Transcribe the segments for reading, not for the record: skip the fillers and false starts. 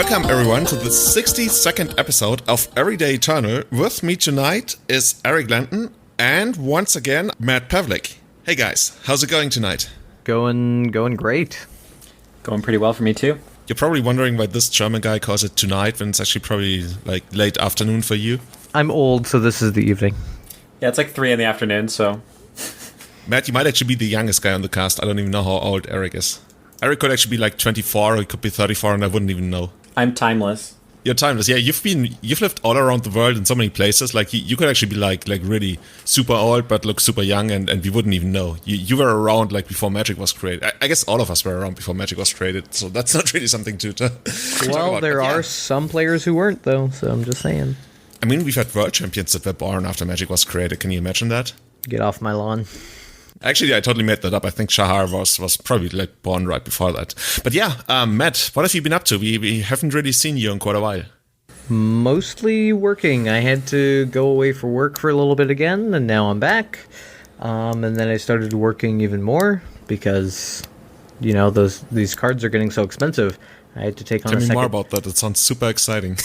Welcome everyone to the 62nd episode of Everyday Eternal. With me tonight is Eric Landon and once again Matt Pavlik. Hey guys, how's it going tonight? Going great. Going pretty well for me too. You're probably wondering why this German guy calls it tonight when it's actually probably like late afternoon for you. I'm old, so this is the evening. Yeah, it's like 3 in the afternoon, so... Matt, you might actually be the youngest guy on the cast. I don't even know how old Eric is. Eric could actually be like 24 or he could be 34 and I wouldn't even know. I'm timeless. You're timeless. Yeah, you've lived all around the world in so many places. Like you could actually be like really super old but look super young and we wouldn't even know. You were around like before Magic was created. I guess all of us were around before Magic was created, so that's not really something to talk about. There are some players who weren't though, so I'm just saying. I mean, we've had world champions that were born after Magic was created. Can you imagine that? Get off my lawn. Actually, I totally made that up. I think Shahar was probably like born right before that. But yeah, Matt, what have you been up to? We haven't really seen you in quite a while. Mostly working. I had to go away for work for a little bit again, and now I'm back. And then I started working even more because, you know, these cards are getting so expensive. I had to take on Tell me more about that. It sounds super exciting.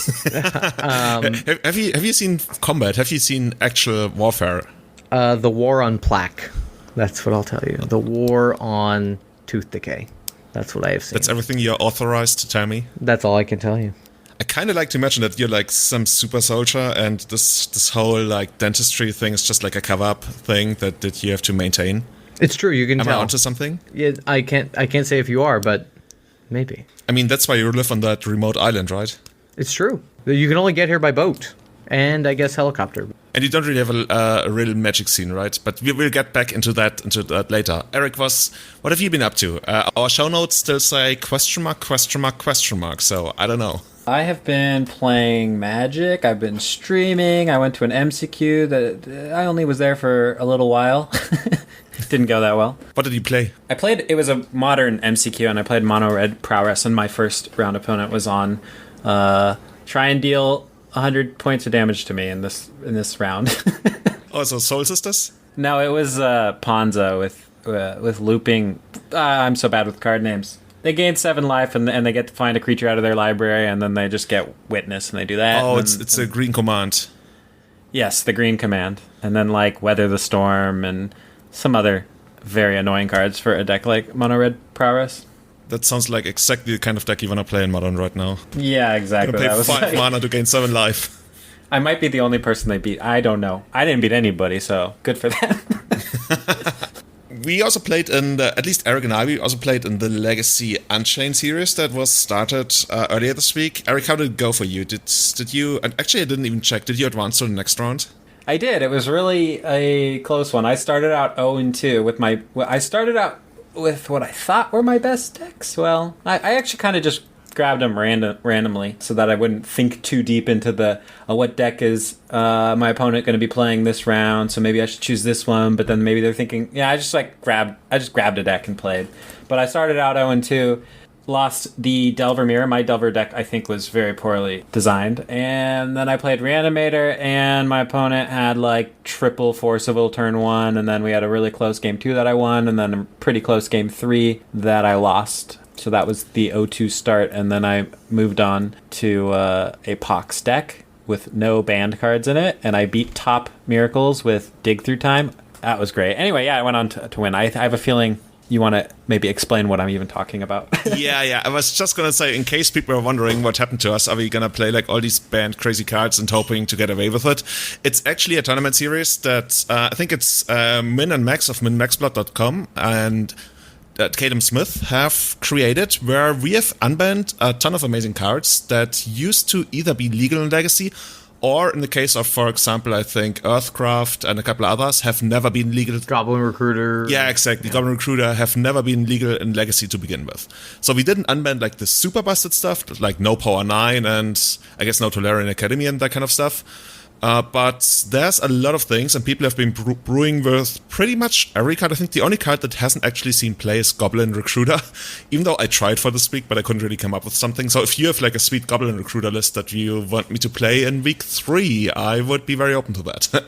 Have you seen combat? Have you seen actual warfare? The war on plaque. That's what I'll tell you. The war on tooth decay. That's what I have seen. That's everything you're authorized to tell me? That's all I can tell you. I kind of like to imagine that you're like some super soldier and this whole like dentistry thing is just like a cover-up thing that you have to maintain. It's true, you can tell. Am I onto something? Yeah, I can't say if you are, but maybe. I mean, that's why you live on that remote island, right? It's true. You can only get here by boat. And I guess helicopter. And you don't really have a real Magic scene, right? But we will get back into that later. Eric, what have you been up to? Our show notes still say ? So I don't know. I have been playing Magic. I've been streaming. I went to an MCQ that I only was there for a little while. Didn't go that well. What did you play? It was a modern MCQ, and I played Mono Red Prowess, and my first round opponent was on try and deal 100 points of damage to me in this round. Oh, so Soul Sisters? No, it was Ponza with looping. I'm so bad with card names. They gain 7 life and they get to find a creature out of their library, and then they just get Witness and they do that. Oh, it's a green command. Yes, the green command, and then like Weather the Storm and some other very annoying cards for a deck like Mono Red Prowess. That sounds like exactly the kind of deck you want to play in Modern right now. Yeah, exactly. You're gonna pay 5 mana to gain 7 life. I might be the only person they beat. I don't know. I didn't beat anybody, so good for them. We also played at least Eric and I also played in the Legacy Unchained series that was started earlier this week. Eric, how did it go for you? Did you, and actually I didn't even check, did you advance to the next round? I did. It was really a close one. I started out 0-2 with what I thought were my best decks. Well, I actually kind of just grabbed them randomly so that I wouldn't think too deep into what deck is my opponent going to be playing this round, so maybe I should choose this one, but then maybe they're thinking, yeah, I just grabbed a deck and played. But I started out 0-2, lost the Delver Mirror. My Delver deck, I think, was very poorly designed. And then I played Reanimator, and my opponent had like triple Force of Will turn 1, and then we had a really close game 2 that I won, and then a pretty close game 3 that I lost. So that was the 0-2 start, and then I moved on to a Pox deck with no banned cards in it, and I beat Top Miracles with Dig Through Time. That was great. Anyway, yeah, I went on to win. I have a feeling you want to maybe explain what I'm even talking about. Yeah. I was just going to say, in case people are wondering what happened to us, are we going to play like all these banned crazy cards and hoping to get away with it? It's actually a tournament series that I think it's Min and Max of minmaxblood.com and Kadem Smith have created, where we have unbanned a ton of amazing cards that used to either be legal in Legacy or, in the case of, for example, I think Earthcraft and a couple others have never been legal. Goblin Recruiter. Yeah, exactly. Yeah. Goblin Recruiter have never been legal in Legacy to begin with. So we didn't unban like the super busted stuff, like no Power 9 and I guess no Tolarian Academy and that kind of stuff. But there's a lot of things, and people have been brewing with pretty much every card. I think the only card that hasn't actually seen play is Goblin Recruiter, even though I tried for this week, but I couldn't really come up with something. So if you have like a sweet Goblin Recruiter list that you want me to play in week 3, I would be very open to that.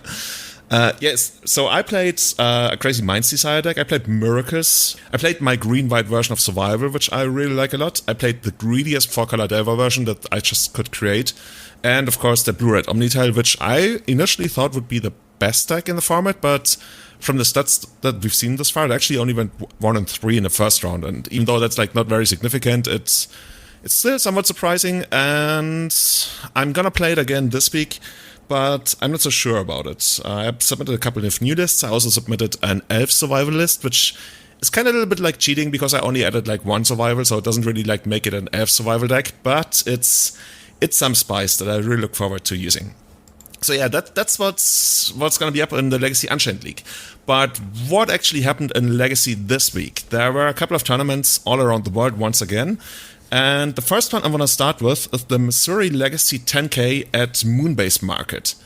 Yes, so I played a Crazy Minds Desire deck. I played Miracles. I played my green-white version of Survival, which I really like a lot. I played the greediest 4-color Delver version that I just could create. And, of course, the Blue-Red Omnitail, which I initially thought would be the best deck in the format, but from the stats that we've seen this far, it actually only went 1 and 3 in the first round. And even though that's like not very significant, it's still somewhat surprising. And I'm going to play it again this week, but I'm not so sure about it. I submitted a couple of new lists. I also submitted an Elves survival list, which is kind of a little bit like cheating because I only added like 1 survival, so it doesn't really like make it an Elves survival deck, but it's some spice that I really look forward to using. So yeah, that's what's going to be up in the Legacy Unchained League. But what actually happened in Legacy this week? There were a couple of tournaments all around the world once again. And the first one I want to start with is the Missouri Legacy 10K at Moonbase Market.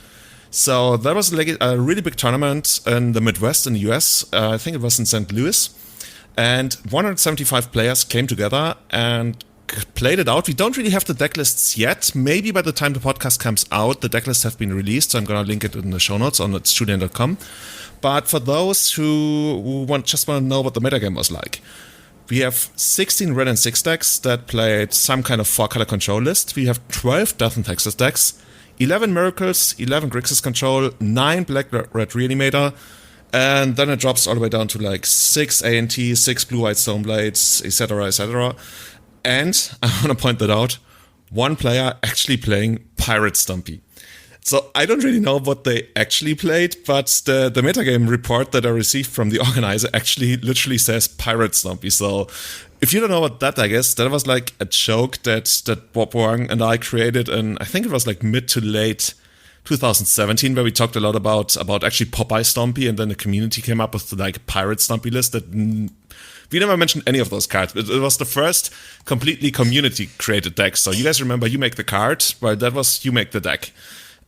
So that was a really big tournament in the Midwest in the US. I think it was in St. Louis. And 175 players came together and played it out. We don't really have the deck lists yet. Maybe by the time the podcast comes out, the deck lists have been released. So I'm going to link it in the show notes on itsjulian.com. But for those who just want to know what the metagame was like, we have 16 red and 6 decks that played some kind of 4-color control list. We have 12 Death and Texas decks, 11 Miracles, 11 Grixis Control, 9 Black-Red Reanimator, and then it drops all the way down to like 6 ANT, 6 Blue-White Stoneblades, etc., etc. And I want to point that out, one player actually playing Pirate Stumpy. So I don't really know what they actually played, but the metagame report that I received from the organizer actually literally says Pirate Stumpy. So if you don't know what that deck is, that was like a joke that Bob Wang and I created in, I think it was like mid to late 2017, where we talked a lot about actually Popeye Stompy, and then the community came up with like a Pirate Stumpy list that we never mentioned any of those cards. It was the first completely community created deck. So you guys remember You Make the Card? Well, that was You Make the Deck.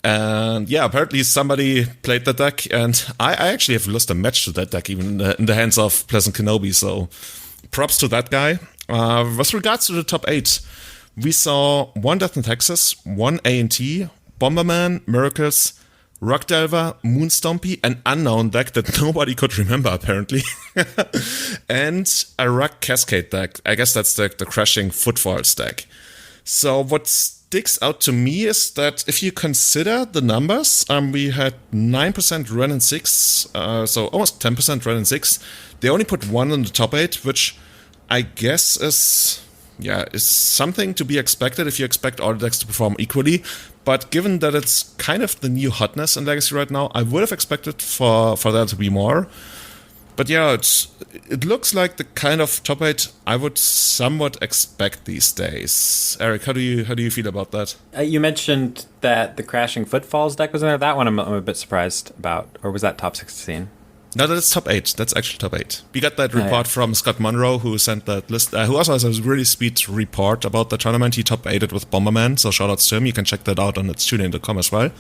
And yeah, apparently somebody played that deck, and I actually have lost a match to that deck, even in the hands of Pleasant Kenobi, so props to that guy. With regards to the top 8, we saw 1 Death in Texas, 1 A&T, Bomberman, Miracles, Rock Delver, Moon Stompy, an unknown deck that nobody could remember apparently, and a Rock Cascade deck. I guess that's the Crashing Footfalls deck. So what sticks out to me is that if you consider the numbers, we had 9% Ren and 6, so almost 10% Ren and 6. They only put 1 in the top 8, which I guess is something to be expected if you expect all the decks to perform equally. But given that it's kind of the new hotness in Legacy right now, I would have expected for there to be more. But yeah, it looks like the kind of top 8 I would somewhat expect these days. Eric, how do you feel about that? You mentioned that the Crashing Footfalls deck was in there. That one I'm a bit surprised about. Or was that top 16? No, that's top 8. That's actually top 8. We got that report from Scott Monroe, who sent that list, who also has a really sweet report about the tournament. He top 8'd with Bomberman, so shout outs to him. You can check that out on itsjulian.com as well.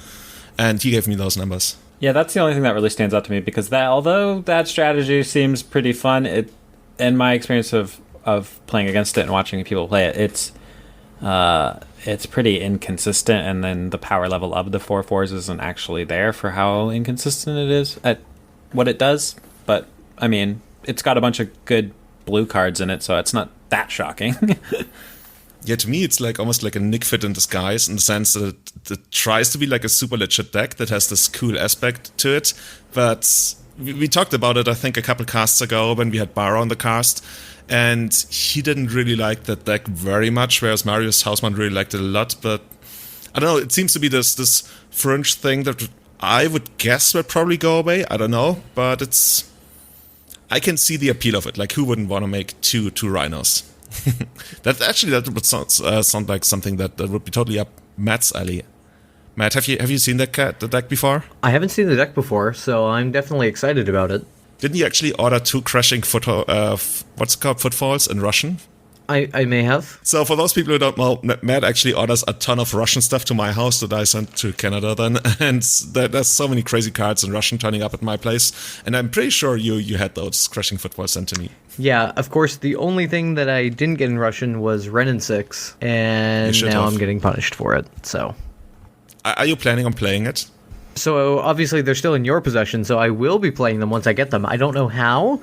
And he gave me those numbers. Yeah, that's the only thing that really stands out to me, because although that strategy seems pretty fun, in my experience of playing against it and watching people play it, it's pretty inconsistent, and then the power level of the 4/4s isn't actually there for how inconsistent it is at what it does. But I mean, it's got a bunch of good blue cards in it, so it's not that shocking. Yeah, to me, it's like almost like a Nick Fit in disguise, in the sense that it tries to be like a super legit deck that has this cool aspect to it. But we talked about it, I think, a couple casts ago when we had Barra on the cast, and he didn't really like that deck very much, whereas Marius Hausmann really liked it a lot. But I don't know, it seems to be this fringe thing that I would guess would probably go away. I don't know, but I can see the appeal of it. Like, who wouldn't want to make two rhinos? That would sound like something that would be totally up Matt's alley. Matt, have you seen the deck before? I haven't seen the deck before, so I'm definitely excited about it. Didn't you actually order 2 Crashing Footfalls in Russian? I may have. So for those people who don't know, Matt actually orders a ton of Russian stuff to my house that I sent to Canada then, and there's so many crazy cards in Russian turning up at my place, and I'm pretty sure you had those Crashing Footfalls sent to me. Yeah, of course, the only thing that I didn't get in Russian was Ren and 6, and now I'm getting punished for it, so. Are you planning on playing it? So obviously they're still in your possession, so I will be playing them once I get them. I don't know how,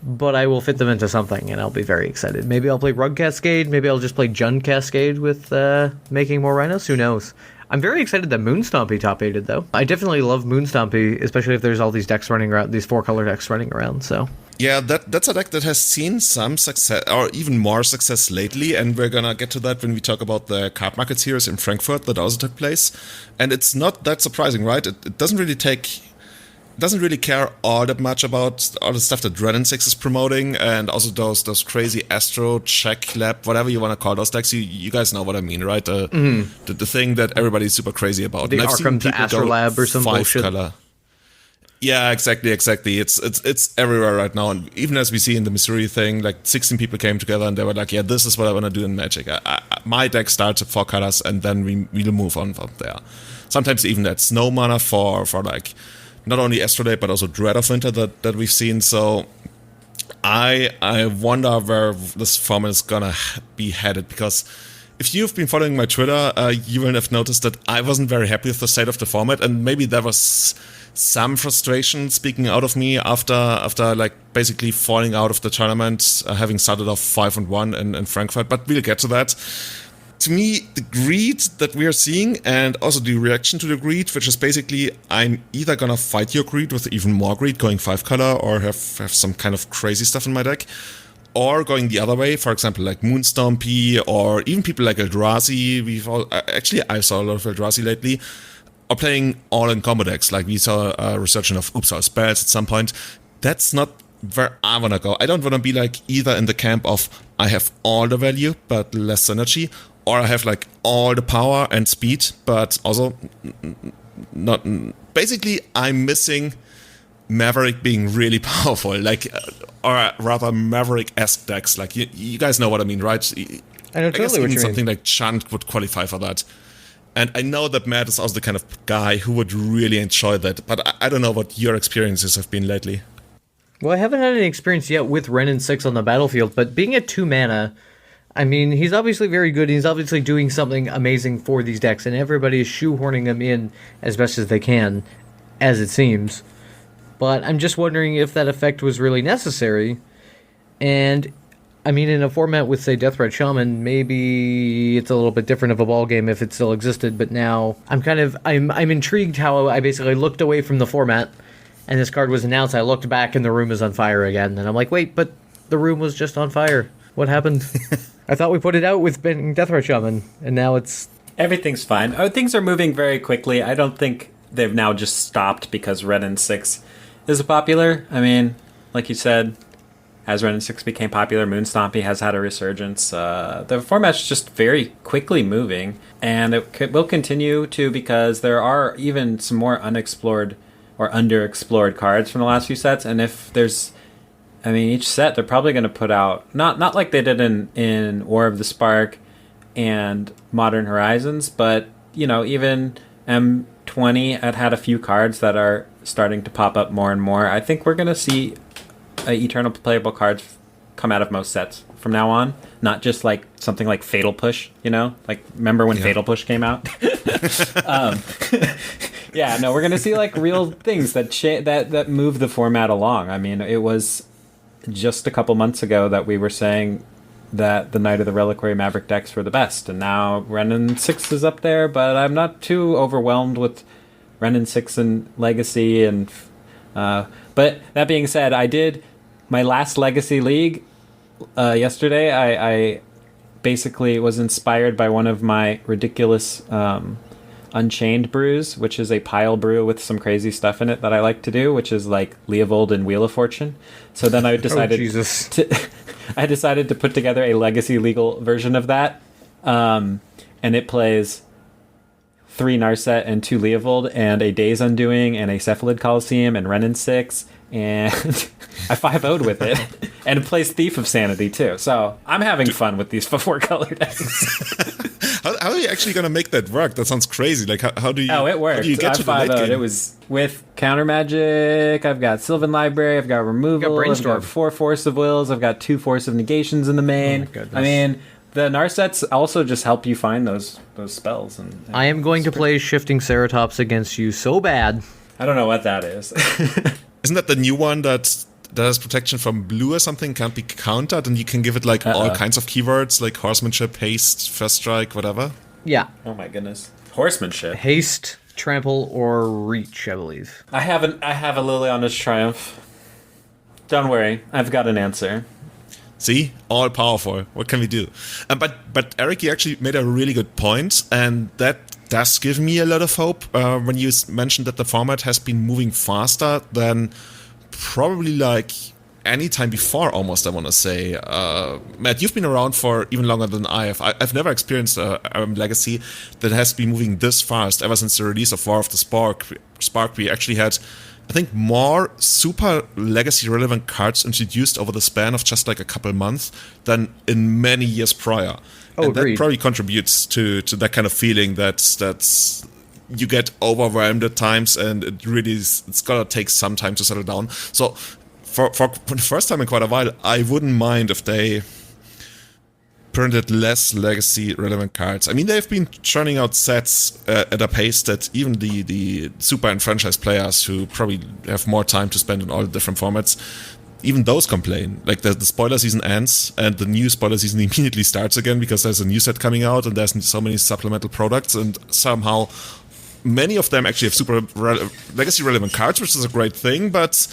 but I will fit them into something, and I'll be very excited. Maybe I'll play Rug Cascade. Maybe I'll just play Jund Cascade with making more Rhinos. Who knows? I'm very excited that Moonstompy top-8'd, though. I definitely love Moonstompy, especially if there's all these decks running around, these 4-color decks running around, so... Yeah, that's a deck that has seen some success, or even more success lately, and we're gonna get to that when we talk about the Cardmarket Series in Frankfurt that also took place. And it's not that surprising, right? It doesn't really care all that much about all the stuff that Red and 6 is promoting, and also those crazy Astro, Check Lab, whatever you want to call those decks. You guys know what I mean, right? The thing that everybody's super crazy about. The Arkham to Astro Lab or some bullshit. Color. Yeah, exactly. It's everywhere right now, and even as we see in the Missouri thing, like 16 people came together and they were like, "Yeah, this is what I want to do in Magic. My deck starts at 4 colors, and then we'll move on from there." Sometimes even that snow mana for like not only Astrolabe but also Dread of Winter that we've seen. So I wonder where this format is gonna be headed, because if you've been following my Twitter, you will have noticed that I wasn't very happy with the state of the format, and maybe there was some frustration speaking out of me after like basically falling out of the tournament, having started off 5-1 in Frankfurt, but we'll get to that. To me, the greed that we are seeing, and also the reaction to the greed, which is basically I'm either gonna fight your greed with even more greed, going 5-color, or have some kind of crazy stuff in my deck, or going the other way, for example, like Moonstompy, or even people like Eldrazi. I saw a lot of Eldrazi lately, or playing all-in combo decks, like we saw a resurgence of All Spells at some point. That's not where I want to go. I don't want to be like either in the camp of I have all the value but less synergy, or I have like all the power and speed but also not. Basically, I'm missing Maverick being really powerful, like, or rather Maverick-esque decks. Like you guys know what I mean, right? I know totally guess what even you something mean. like Chant would qualify for that. And I know that Matt is also the kind of guy who would really enjoy that, but I don't know what your experiences have been lately. Well, I haven't had any experience yet with Ren and 6 on the battlefield, but being at 2 mana, I mean, he's obviously very good. He's obviously doing something amazing for these decks, and everybody is shoehorning him in as best as they can, as it seems. But I'm just wondering if that effect was really necessary. And, I mean, in a format with, say, Deathred Shaman, maybe it's a little bit different of a ballgame if it still existed, but now I'm intrigued how I basically looked away from the format, and this card was announced. I looked back, and the room is on fire again, and I'm like, wait, but the room was just on fire. What happened? I thought we put it out with Deathred Shaman, and now it's... Everything's fine. Oh, things are moving very quickly. I don't think they've now just stopped because Ren and 6 is popular. I mean, like you said, as Ren and 6 became popular, Moonstompy has had a resurgence. The format's just very quickly moving, and it will continue to, because there are even some more unexplored or underexplored cards from the last few sets, and if there's... I mean, each set they're probably going to put out, not like they did in War of the Spark and Modern Horizons, but, you know, even M20 had a few cards that are starting to pop up more and more. I think we're going to see eternal playable cards come out of most sets from now on, not just like something like Fatal Push, you know? Like, remember when Fatal Push came out? Yeah, no, we're going to see like real things that move the format along. I mean, it was just a couple months ago that we were saying that the Knight of the Reliquary Maverick decks were the best, and now Ren and 6 is up there, but I'm not too overwhelmed with Ren and 6 and Legacy. And but that being said, I did my last Legacy League yesterday. I basically was inspired by one of my ridiculous Unchained brews, which is a pile brew with some crazy stuff in it that I like to do, which is like Leovold and Wheel of Fortune. So then I decided I decided to put together a Legacy legal version of that, and it plays 3 Narset and 2 Leovold and a Days Undoing and a Cephalid Coliseum and Ren and 6, and I 5-0'd with it, and it plays Thief of Sanity too. So I'm having fun with these 4-color decks. How are you actually going to make that work? That sounds crazy. Like, how do you... Oh, it worked. How do you get to the late game? It was with Counter Magic. I've got Sylvan Library. I've got Removal. Brainstorm. I've got 4 Force of Wills. I've got 2 Force of Negations in the main. Oh my goodness. I mean, the Narsets also just help you find those spells. And I am going to play Shifting Ceratops against you so bad. I don't know what that is. Isn't that the new one that has protection from blue or something, can't be countered, and you can give it like all kinds of keywords like horsemanship, haste, first strike, whatever? Yeah. Oh my goodness. Horsemanship. Haste, trample, or reach, I believe. I have a Liliana's Triumph. Don't worry, I've got an answer. See, all powerful. What can we do? But Eric, you actually made a really good point, and that does give me a lot of hope when you mentioned that the format has been moving faster than probably like any time before. Almost, I want to say. Matt, you've been around for even longer than I have. I've never experienced a Legacy that has been moving this fast ever since the release of War of the Spark. We actually had, I think, more super Legacy relevant cards introduced over the span of just like a couple months than in many years prior. Oh, and agreed. that probably contributes to that kind of feeling that's you get overwhelmed at times, and it's gonna take some time to settle down. So for the first time in quite a while, I wouldn't mind if they printed less Legacy relevant cards. I mean, they've been churning out sets at a pace that even the super and franchise players who probably have more time to spend in all the different formats, even those complain. Like the spoiler season ends and the new spoiler season immediately starts again because there's a new set coming out and there's so many supplemental products, and somehow many of them actually have super Legacy relevant cards, which is a great thing. But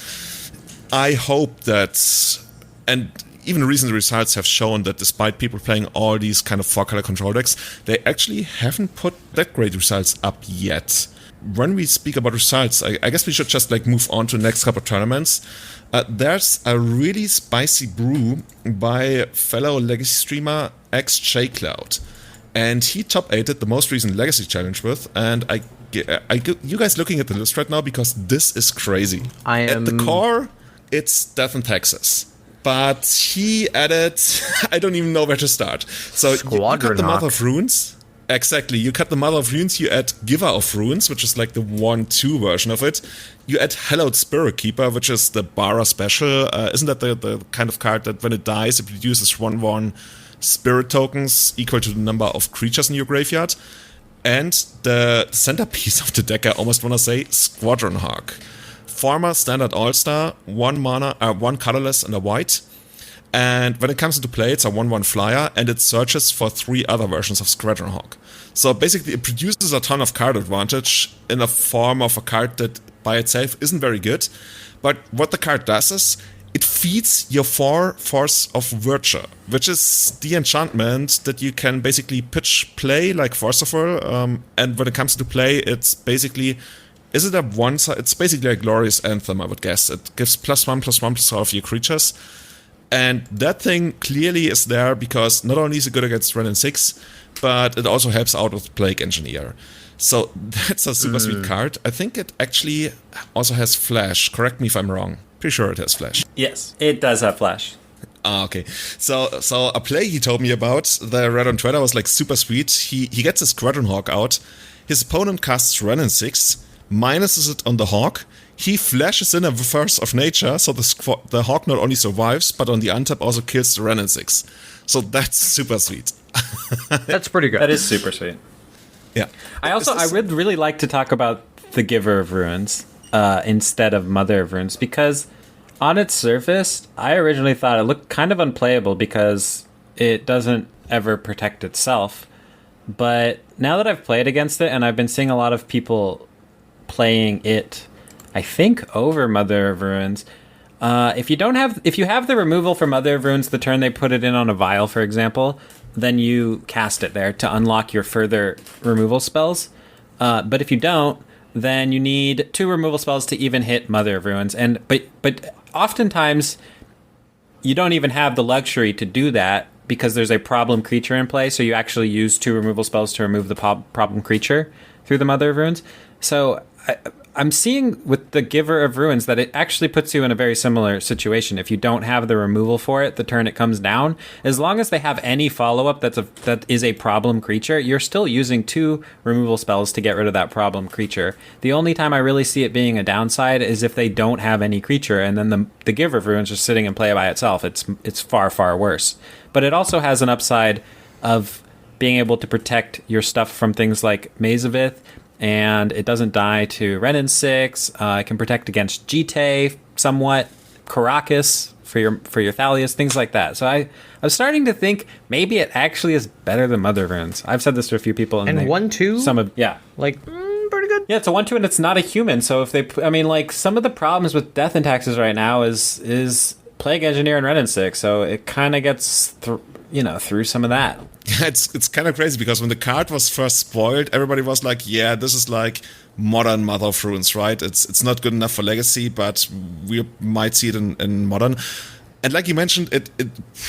I hope that, and even recent results have shown that despite people playing all these kind of 4-color control decks, they actually haven't put that great results up yet. When we speak about results, I guess we should just like move on to the next couple of tournaments. There's a really spicy brew by fellow Legacy streamer XJCloud, and he top 8'd the most recent Legacy challenge with, and you guys looking at the list right now because this is crazy. At the core, it's Death in Texas. But he added, I don't even know where to start. So you cut the Mother of Runes. Exactly, you cut the Mother of Runes, you add Giver of Runes, which is like the 1-2 version of it. You add Hallowed Spirit Keeper, which is the Bara special. Isn't that the kind of card that when it dies, it produces 1/1 spirit tokens equal to the number of creatures in your graveyard? And the centerpiece of the deck, I almost want to say, Squadron Hawk. Former standard all-star, 1 mana, 1 colorless and a white. And when it comes into play, it's a 1/1 flyer, and it searches for 3 other versions of Squadron Hawk. So basically, it produces a ton of card advantage in the form of a card that by itself isn't very good. But what the card does is, it feeds your 4 Force of Virtue, which is the enchantment that you can basically pitch play like Force of Will. And when it comes to play, it's basically... Is it a one side? It's basically a Glorious Anthem, I would guess. It gives +1/+1 all of your creatures. And that thing clearly is there because not only is it good against Ren and 6, but it also helps out with Plague Engineer. So that's a super sweet card. I think it actually also has Flash. Correct me if I'm wrong. Pretty sure it has Flash. Yes, it does have Flash. Ah, okay. So a play he told me about that I read on Twitter was like super sweet. He gets his Squadron Hawk out. His opponent casts Ren and 6. Minuses it on the Hawk. He flashes in a Force of Nature, so the Hawk not only survives, but on the untap also kills the Ren and 6. So that's super sweet. That's pretty good. That is super sweet. Yeah. I would really like to talk about the Giver of Runes instead of Mother of Runes, because on its surface, I originally thought it looked kind of unplayable because it doesn't ever protect itself. But now that I've played against it, and I've been seeing a lot of people playing it, I think, over Mother of Runes. If you have the removal for Mother of Runes the turn they put it in on a vial, for example, then you cast it there to unlock your further removal spells. But if you don't, then you need 2 removal spells to even hit Mother of Runes. But oftentimes you don't even have the luxury to do that because there's a problem creature in play, so you actually use 2 removal spells to remove the problem creature through the Mother of Runes. So I'm seeing with the Giver of Runes that it actually puts you in a very similar situation. If you don't have the removal for it the turn it comes down, as long as they have any follow-up that is a problem creature, you're still using 2 removal spells to get rid of that problem creature. The only time I really see it being a downside is if they don't have any creature, and then the Giver of Runes is sitting in play by itself. It's far, far worse. But it also has an upside of being able to protect your stuff from things like Mazavith, and it doesn't die to Renin 6. It can protect against Jite somewhat, Caracas for your Thalias, things like that. So I was starting to think maybe it actually is better than Mother of Runes. I've said this to a few people, and 1/2. Like pretty good. Yeah, it's a 1/2, and it's not a human. So if they, I mean, like some of the problems with Death and Taxes right now is Plague Engineer and Renin 6. So it kind of gets through some of that. Yeah, it's kind of crazy because when the card was first spoiled, everybody was like, "Yeah, this is like modern Mother of Runes, right? It's not good enough for Legacy, but we might see it in Modern." And like you mentioned, it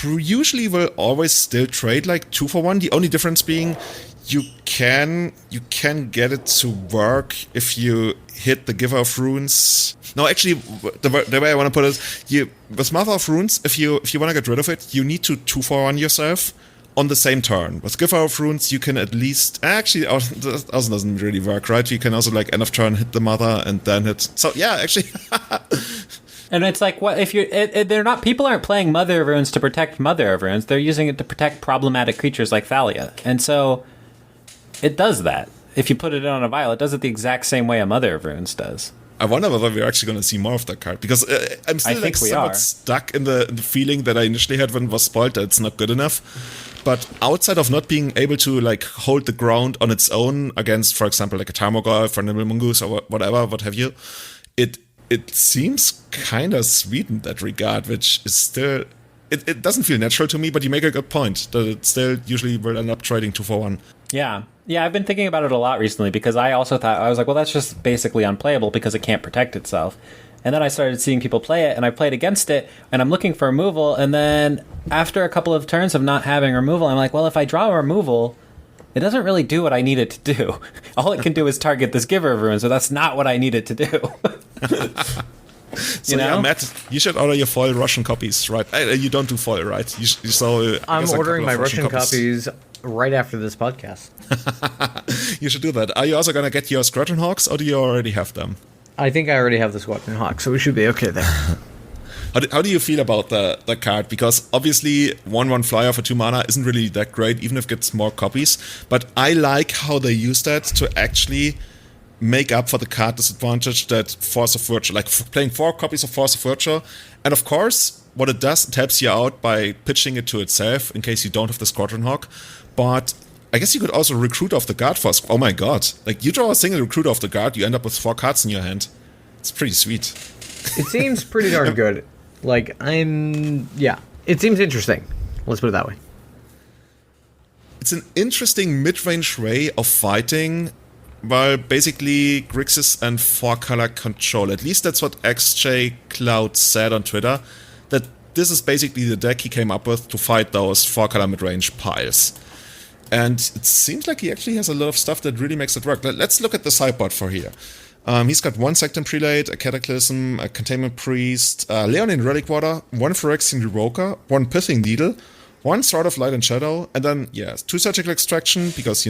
usually will always still trade like 2-for-1. The only difference being you can get it to work if you hit the Giver of Runes. No, actually, the way I want to put it, with Mother of Runes, if you want to get rid of it, you need to 2-for-1 yourself on the same turn. With Giver of Runes, you can at least... Actually, that also doesn't really work, right? You can also, like, end of turn, hit the Mother, and then hit... So, yeah, actually... And it's like, what if you're... they're not... People aren't playing Mother of Runes to protect Mother of Runes. They're using it to protect problematic creatures like Thalia. And so, it does that. If you put it on a vial, it does it the exact same way a Mother of Runes does. I wonder whether we're actually going to see more of that card, because I'm still like somewhat stuck in the feeling that I initially had when it was spoiled that it's not good enough. But outside of not being able to like hold the ground on its own against, for example, like a Tarmogoyf or Nimble Mongoose or whatever, what have you, it seems kind of sweet in that regard, which is still... It doesn't feel natural to me, but you make a good point that it still usually will end up trading 2-for-1. Yeah. Yeah, I've been thinking about it a lot recently because I also thought, I was like, well, that's just basically unplayable because it can't protect itself. And then I started seeing people play it, and I played against it, and I'm looking for removal, and then after a couple of turns of not having removal, I'm like, well, if I draw a removal, it doesn't really do what I need it to do. All it can do is target this Giver of Runes, so that's not what I need it to do. So yeah, Matt, you should order your foil Russian copies, right? You don't do foil, right? I'm ordering my Russian copies right after this podcast. You should do that. Are you also going to get your Squadron Hawks, or do you already have them? I think I already have the Squadron Hawks, so we should be okay there. How do you feel about the card? Because obviously 1/1 flyer for 2 mana isn't really that great, even if it gets more copies. But I like how they use that to actually make up for the card disadvantage that Force of Virtue, like playing 4 copies of Force of Virtue. And of course, what it does, it helps you out by pitching it to itself in case you don't have the Squadron Hawk. But I guess you could also recruit off the guard for... Oh my god. Like, you draw a single recruit off the guard, you end up with 4 cards in your hand. It's pretty sweet. It seems pretty darn good. Like, yeah. It seems interesting. Let's put it that way. It's an interesting mid-range way of fighting, while basically Grixis and 4-color control. At least that's what XJ Cloud said on Twitter, that this is basically the deck he came up with to fight those 4-color mid-range piles. And it seems like he actually has a lot of stuff that really makes it work. Let's look at the sideboard for here. He's got 1 Sectum Prelate, a Cataclysm, a Containment Priest, Leonin Relic Water, 1 Phyrexian Revoker, 1 Pithing Needle, 1 Sword of Light and Shadow, and then, 2 Surgical Extraction, because,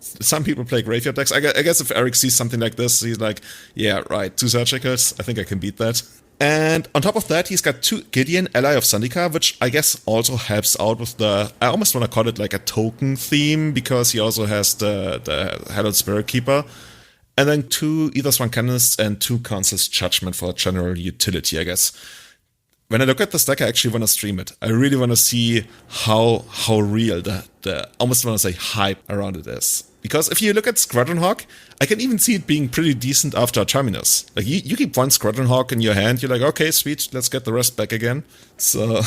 some people play graveyard decks. I guess if Eric sees something like this, he's like, yeah, right, 2 Surgicals, I think I can beat that. And on top of that, he's got 2 Gideon, Ally of Zendikar, which I guess also helps out with the... I almost want to call it like a token theme, because he also has the Hallowed Spirit Keeper. And then 2 Aethersworn Canists and 2 Council's Judgment for general utility, I guess. When I look at this deck, I actually want to stream it. I really want to see how real the almost want to say hype around it is. Because if you look at Squadron Hawk, I can even see it being pretty decent after Terminus. Like, you keep 1 Squadron Hawk in your hand, you're like, okay, sweet, let's get the rest back again. So...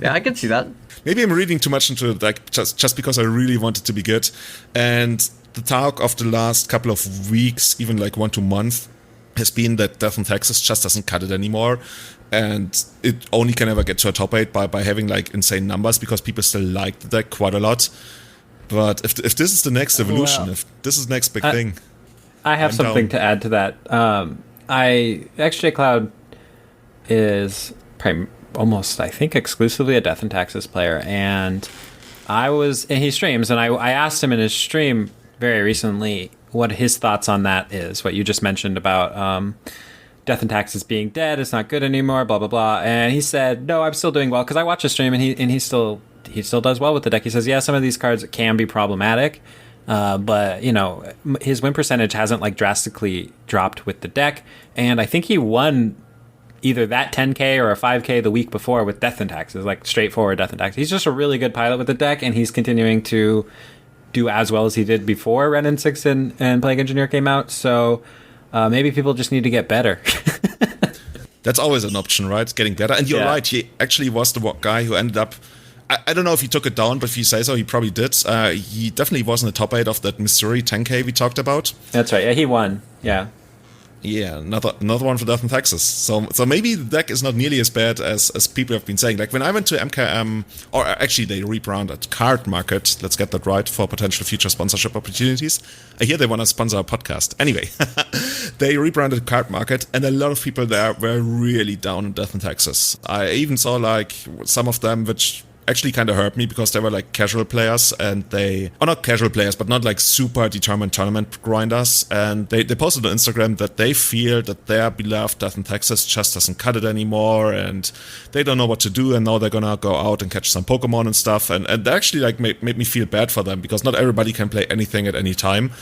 yeah, I can see that. Maybe I'm reading too much into the deck just because I really want it to be good. And the talk of the last couple of weeks, even like 1 to month, has been that Death and Taxes just doesn't cut it anymore. And it only can ever get to a top 8 by having like insane numbers, because people still like the deck quite a lot. But if this is the next evolution, if this is the next big thing... I have something to add to that. XJ Cloud is almost, I think, exclusively a Death and Taxes player. And he streams, and I asked him in his stream very recently what his thoughts on that is, what you just mentioned about... Death and Taxes being dead, it's not good anymore, blah blah blah. And he said, "No, I'm still doing well," because I watch his stream and he's still he still does well with the deck. He says, yeah, some of these cards can be problematic, but his win percentage hasn't like drastically dropped with the deck. And I think he won either that 10K or a 5K the week before with Death and Taxes, like straightforward Death and Taxes. He's just a really good pilot with the deck, and he's continuing to do as well as he did before Ren and 6 and Plague Engineer came out. So maybe people just need to get better. That's always an option, right? Getting better. And you're right, he actually was the guy who ended up... I don't know if he took it down, but if you say so, he probably did. He definitely was in the top 8 of that Missouri 10K we talked about. That's right. Yeah, he won. Yeah. Yeah, another one for Death in Texas. So maybe the deck is not nearly as bad as people have been saying. Like when I went to MKM, or actually they rebranded Cardmarket, let's get that right, for potential future sponsorship opportunities. I hear they want to sponsor a podcast. Anyway, they rebranded Cardmarket, and a lot of people there were really down on Death in Texas. I even saw like some of them which actually kind of hurt me because they were like casual players, and not casual players, but not like super determined tournament grinders. And they posted on Instagram that they feel that their beloved Death in Texas just doesn't cut it anymore, and they don't know what to do, and now they're gonna go out and catch some Pokemon and stuff. And they actually like made me feel bad for them, because not everybody can play anything at any time.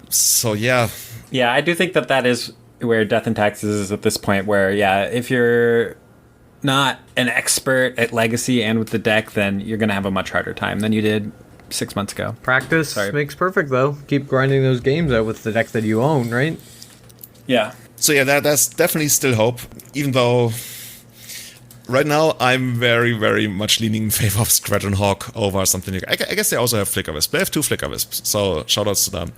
So yeah. Yeah, I do think that is where Death in Texas is at this point, where if you're not an expert at Legacy and with the deck, then you're going to have a much harder time than you did 6 months ago. Practice makes perfect, though. Keep grinding those games out with the deck that you own, right? Yeah. So yeah, there's definitely still hope, even though right now I'm very, very much leaning in favor of Squadron Hawk over something like... I guess they also have Flicker Wisp. They have 2 Flicker Wisps, so shoutouts to them.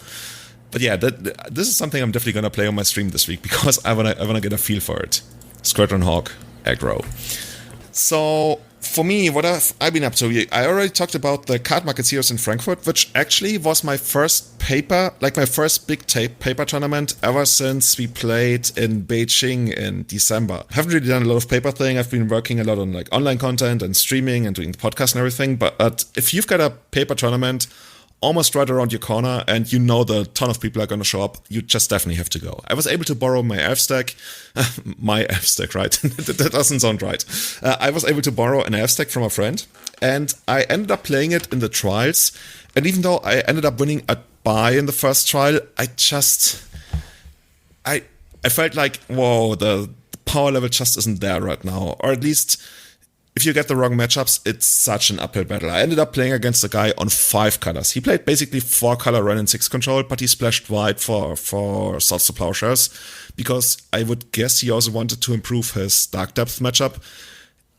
But yeah, this is something I'm definitely going to play on my stream this week, because I wanna get a feel for it. Squadron Hawk aggro. So for me, what I've been up to, I already talked about the Cardmarket Series in Frankfurt, which actually was my first big paper tournament ever since we played in Beijing in December. I haven't really done a lot of paper thing. I've been working a lot on like online content and streaming and doing podcasts and everything. But if you've got a paper tournament almost right around your corner, and you know the ton of people are going to show up, you just definitely have to go. I was able to borrow my Elves deck. My Elves deck, right? That doesn't sound right. I was able to borrow an Elves deck from a friend, and I ended up playing it in the trials. And even though I ended up winning a bye in the first trial, I felt like, whoa, the power level just isn't there right now. Or at least, if you get the wrong matchups, it's such an uphill battle. I ended up playing against a guy on 5 colors. He played basically 4 color Ren and 6 control, but he splashed white for Swords to Plowshares, because I would guess he also wanted to improve his Dark Depth matchup.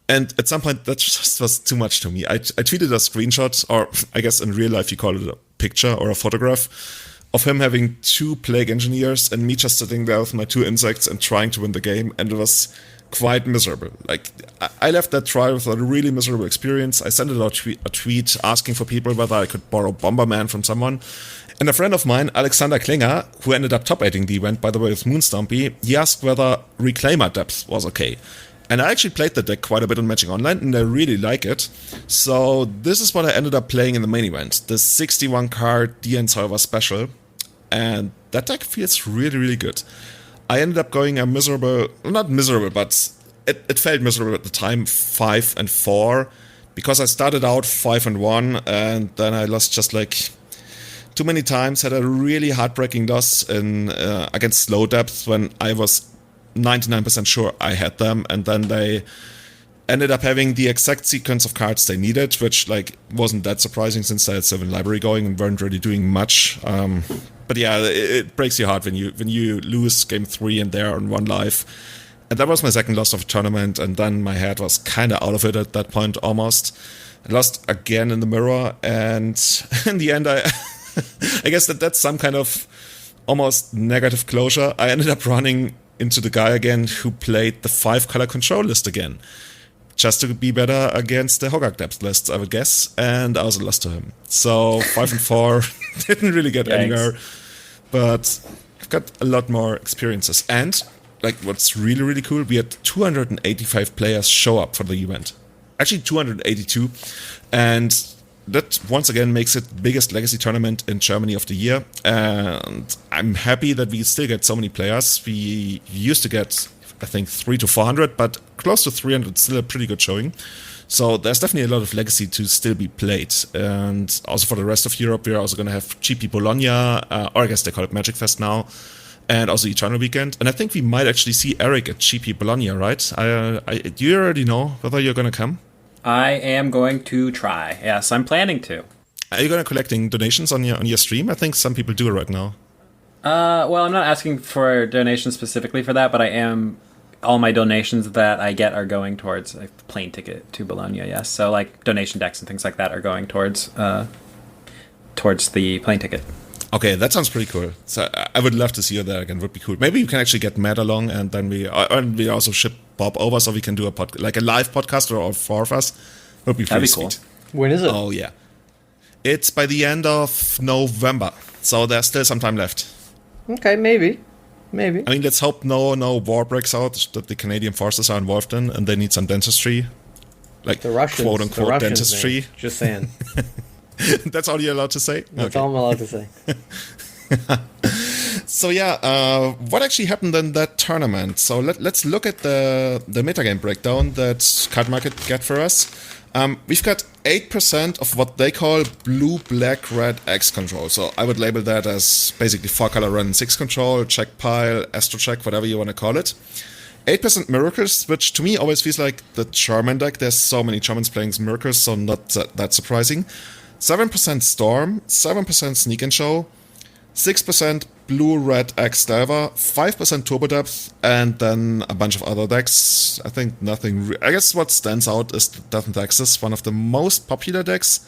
And at some point, that just was too much to me. I tweeted a screenshot, or I guess in real life you call it a picture or a photograph, of him having 2 Plague Engineers and me just sitting there with my 2 insects and trying to win the game, and it was quite miserable. Like, I left that trial with a really miserable experience. I sent out a tweet asking for people whether I could borrow Bomberman from someone. And a friend of mine, Alexander Klinger, who ended up top 8ing the event, by the way, with Moonstompy, he asked whether Reclaimer Depth was okay. And I actually played the deck quite a bit on Magic Online, and I really like it. So this is what I ended up playing in the main event, the 61 card DN Solver special. And that deck feels really, really good. I ended up going not miserable, but it felt miserable at the time, 5-4, because I started out 5-1, and then I lost just like too many times, had a really heartbreaking loss against Slow Depth when I was 99% sure I had them, and then they ended up having the exact sequence of cards they needed, which like wasn't that surprising since they had 7 library going and weren't really doing much. But yeah, it breaks your heart when you lose game 3 and they're on 1 life. And that was my second loss of a tournament, and then my head was kind of out of it at that point almost. I lost again in the mirror, and in the end I guess that's some kind of almost negative closure. I ended up running into the guy again who played the 5 color control list again, just to be better against the Hogak depth lists, I would guess, and I also lost to him. So 5-4 didn't really get anywhere, but I've got a lot more experiences. And like, what's really, really cool, we had 285 players show up for the event. Actually 282, and that once again makes it the biggest Legacy tournament in Germany of the year. And I'm happy that we still get so many players. We used to get, I think, 300 to 400, but close to 300 is still a pretty good showing. So there's definitely a lot of Legacy to still be played. And also for the rest of Europe, we're also going to have GP Bologna, or I guess they call it Magic Fest now, and also Eternal Weekend. And I think we might actually see Eric at GP Bologna, right? Do you already know whether you're going to come? I am going to try. Yes, I'm planning to. Are you going to collecting donations on your stream? I think some people do right now. Well, I'm not asking for donations specifically for that, but I am. All my donations that I get are going towards a plane ticket to Bologna. Yes, so like donation decks and things like that are going towards the plane ticket. Okay, that sounds pretty cool. So I would love to see you there again. Would be cool. Maybe you can actually get Matt along, and then we also ship Bob over, so we can do a live podcast or all four of us. Would be pretty cool. sweet. When is it? Oh yeah, it's by the end of November, so there's still some time left. Okay, maybe. I mean, let's hope no war breaks out that the Canadian forces are involved in, and they need some dentistry, like the Russians, quote unquote dentistry. Man. Just saying. That's all you're allowed to say? That's all I'm allowed to say. So yeah, what actually happened in that tournament? So let's look at the metagame breakdown that Cardmarket get for us. We've got 8% of what they call blue, black, red X control. So I would label that as basically 4-color run 6 control, check pile, astro check, whatever you want to call it. 8% miracles, which to me always feels like the German deck. There's so many Germans playing miracles, so not that surprising. 7% storm, 7% sneak and show, 6% blue, red X Delver, 5% turbo depth, and then a bunch of other decks. I think nothing. I guess what stands out is the Death and Taxes, one of the most popular decks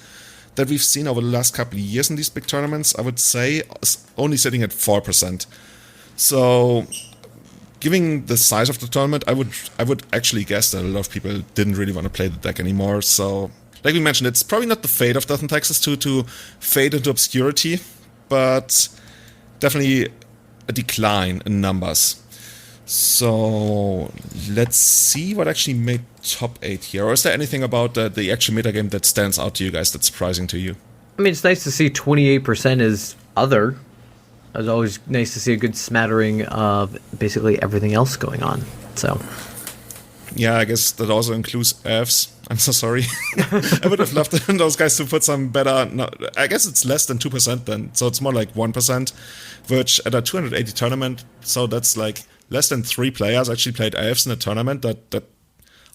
that we've seen over the last couple of years in these big tournaments. I would say is only sitting at 4%. So, given the size of the tournament, I would actually guess that a lot of people didn't really want to play the deck anymore. So, like we mentioned, it's probably not the fate of Death and Taxes to fade into obscurity, but definitely a decline in numbers. So let's see what actually made top 8 here. Or is there anything about the actual metagame that stands out to you guys that's surprising to you? I mean, it's nice to see 28% is other. It's always nice to see a good smattering of basically everything else going on. So, yeah, I guess that also includes Elves. I'm so sorry. I would have loved those guys to put some better. No, I guess it's less than 2% then, so it's more like 1%. Which at a 280 tournament, so that's like less than 3 players actually played Elves in a tournament. That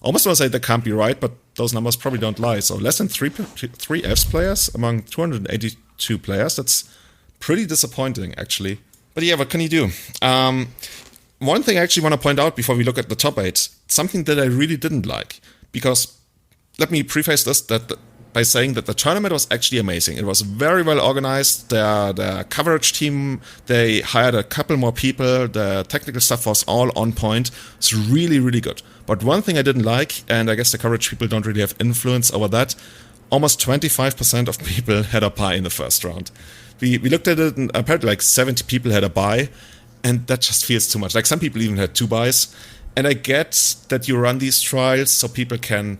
almost want to say that can't be right, but those numbers probably don't lie. So less than three Elves players among 282 players. That's pretty disappointing, actually. But yeah, what can you do? One thing I actually want to point out before we look at the top 8, something that I really didn't like, because let me preface this by saying that the tournament was actually amazing. It was very well organized. The coverage team, they hired a couple more people. The technical stuff was all on point. It's really, really good. But one thing I didn't like, and I guess the coverage people don't really have influence over that, almost 25% of people had a bye in the first round. We looked at it, and apparently like 70 people had a bye, and that just feels too much. Like some people even had 2 buys. And I get that you run these trials so people can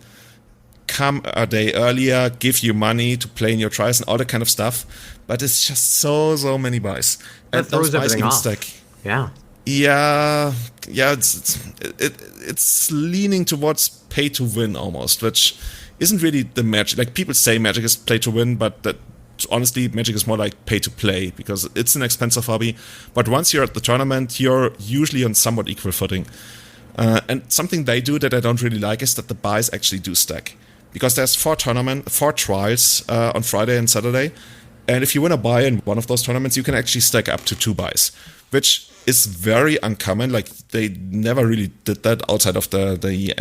come a day earlier, give you money to play in your trials and all that kind of stuff, but it's just so many buys. That throws everything off. Yeah, it's leaning towards pay to win almost, which isn't really the Magic. Like people say Magic is play to win, but that honestly Magic is more like pay to play because it's an expensive hobby. But once you're at the tournament, you're usually on somewhat equal footing. And something they do that I don't really like is that the buys actually do stack. Because there's 4 trials on Friday and Saturday. And if you win a buy in one of those tournaments, you can actually stack up to 2 buys, which is very uncommon. Like they never really did that outside of the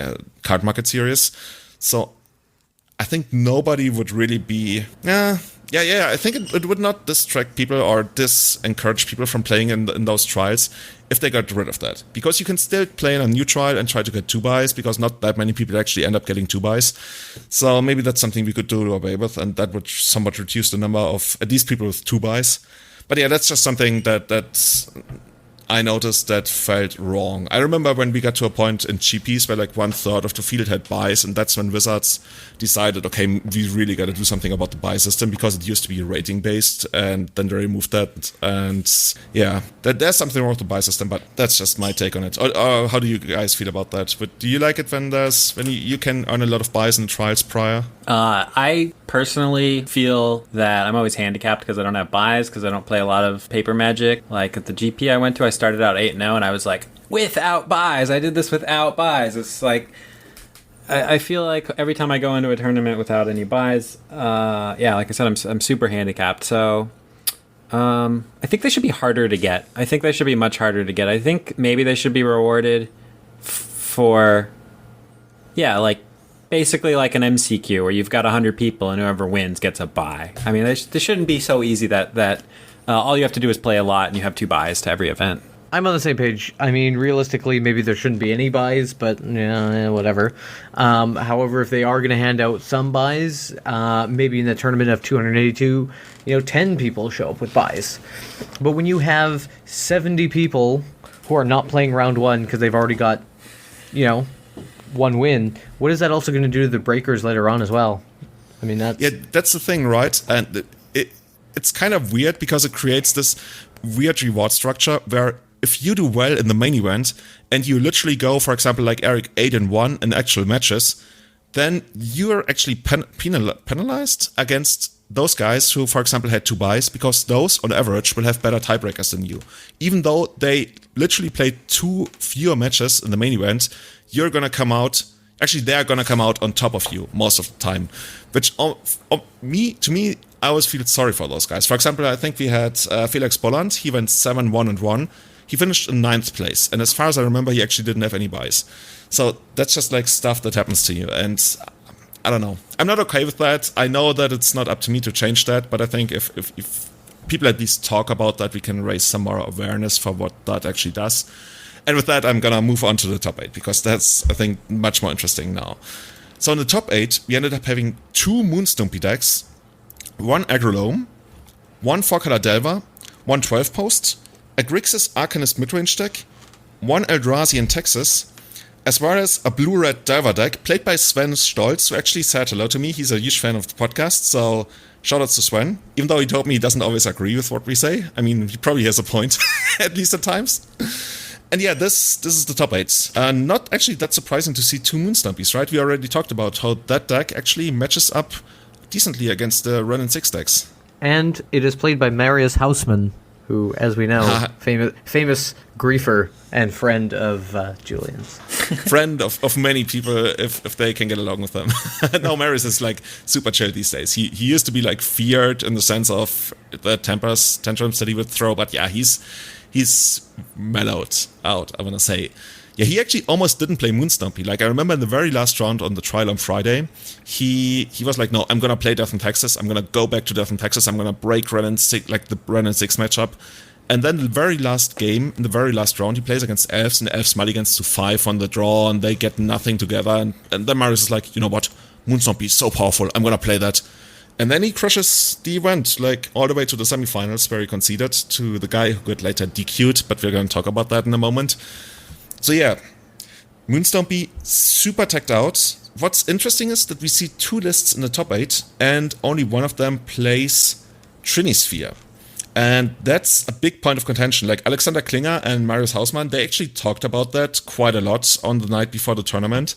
Cardmarket Series. So I think nobody would really be... I think it would not distract people or disencourage people from playing in those trials if they got rid of that. Because you can still play in a new trial and try to get 2 buys, because not that many people actually end up getting 2 buys. So maybe that's something we could do away with, and that would somewhat reduce the number of at least people with 2 buys. But yeah, that's just something that I noticed that felt wrong. I remember when we got to a point in GPs where like 1/3 of the field had buys, and that's when Wizards decided, okay, we really got to do something about the buy system because it used to be rating based, and then they removed that. And yeah, there's something wrong with the buy system, but that's just my take on it. Or how do you guys feel about that? But do you like it when you can earn a lot of buys in the trials prior? I personally feel that I'm always handicapped because I don't have buys, because I don't play a lot of paper Magic. Like at the GP I went to, I started out 8-0, and I was like, without buys. I did this without buys. It's like, I feel like every time I go into a tournament without any buys, like I said, I'm super handicapped. So I think they should be harder to get. I think they should be much harder to get. I think maybe they should be rewarded for, like, basically like an MCQ where you've got 100 people and whoever wins gets a buy. I mean, they shouldn't be so easy that all you have to do is play a lot and you have 2 buys to every event. I'm on the same page. I mean, realistically, maybe there shouldn't be any buys, but whatever. However, if they are going to hand out some buys, maybe in the tournament of 282, 10 people show up with buys. But when you have 70 people who are not playing round 1 because they've already got, 1 win, what is that also going to do to the breakers later on as well? I mean, that's the thing, right? And it's kind of weird because it creates this weird reward structure where if you do well in the main event and you literally go, for example, like Eric 8-1 in actual matches, then you're actually penalized against those guys who, for example, had 2 buys, because those on average will have better tiebreakers than you. Even though they literally played 2 fewer matches in the main event, they're going to come out on top of you most of the time. Which, to me, I always feel sorry for those guys. For example, I think we had Felix Bolland. He went 7-1-1. He finished in 9th place. And as far as I remember, he actually didn't have any buys. So that's just like stuff that happens to you. And I don't know. I'm not okay with that. I know that it's not up to me to change that. But I think if people at least talk about that, we can raise some more awareness for what that actually does. And with that, I'm going to move on to the top 8, because that's, I think, much more interesting now. So in the top 8, we ended up having 2 Moonstompy decks, 1 Agrolome, 1 4-color Delver, 1 12-post, a Grixis Arcanist midrange deck, 1 Eldrazi in Texas, as well as a blue-red Delver deck played by Sven Stolz, who actually said hello to me. He's a huge fan of the podcast, so shoutouts to Sven, even though he told me he doesn't always agree with what we say. I mean, he probably has a point, at least at times. And yeah, this is the top 8. Not actually that surprising to see 2 Moonstompies, right? We already talked about how that deck actually matches up decently against the Ren and 6 decks. And it is played by Marius Hausmann, who, as we know, famous griefer and friend of Julian's. Friend of many people, if they can get along with them. No, Marius is like super chill these days. He used to be like feared in the sense of the tantrums that he would throw, but yeah, he's mellowed out, I want to say. Yeah, he actually almost didn't play Moonstompy. Like, I remember in the very last round on the trial on Friday, he was like, no, I'm going to play Death in Texas. I'm going to go back to Death in Texas. I'm going to break Ren and 6, like the Ren and 6 matchup. And then the very last game, in the very last round, he plays against Elves, and the Elves mulligans to 5 on the draw, and they get nothing together. And then Marius is like, you know what? Moonstompy is so powerful. I'm going to play that. And then he crushes the event, like all the way to the semifinals, where he conceded to the guy who got later DQ'd, but we're going to talk about that in a moment. So yeah, Moonstompy super teched out. What's interesting is that we see 2 lists in the top 8, and only one of them plays Trinisphere. And that's a big point of contention. Like Alexander Klinger and Marius Hausmann, they actually talked about that quite a lot on the night before the tournament.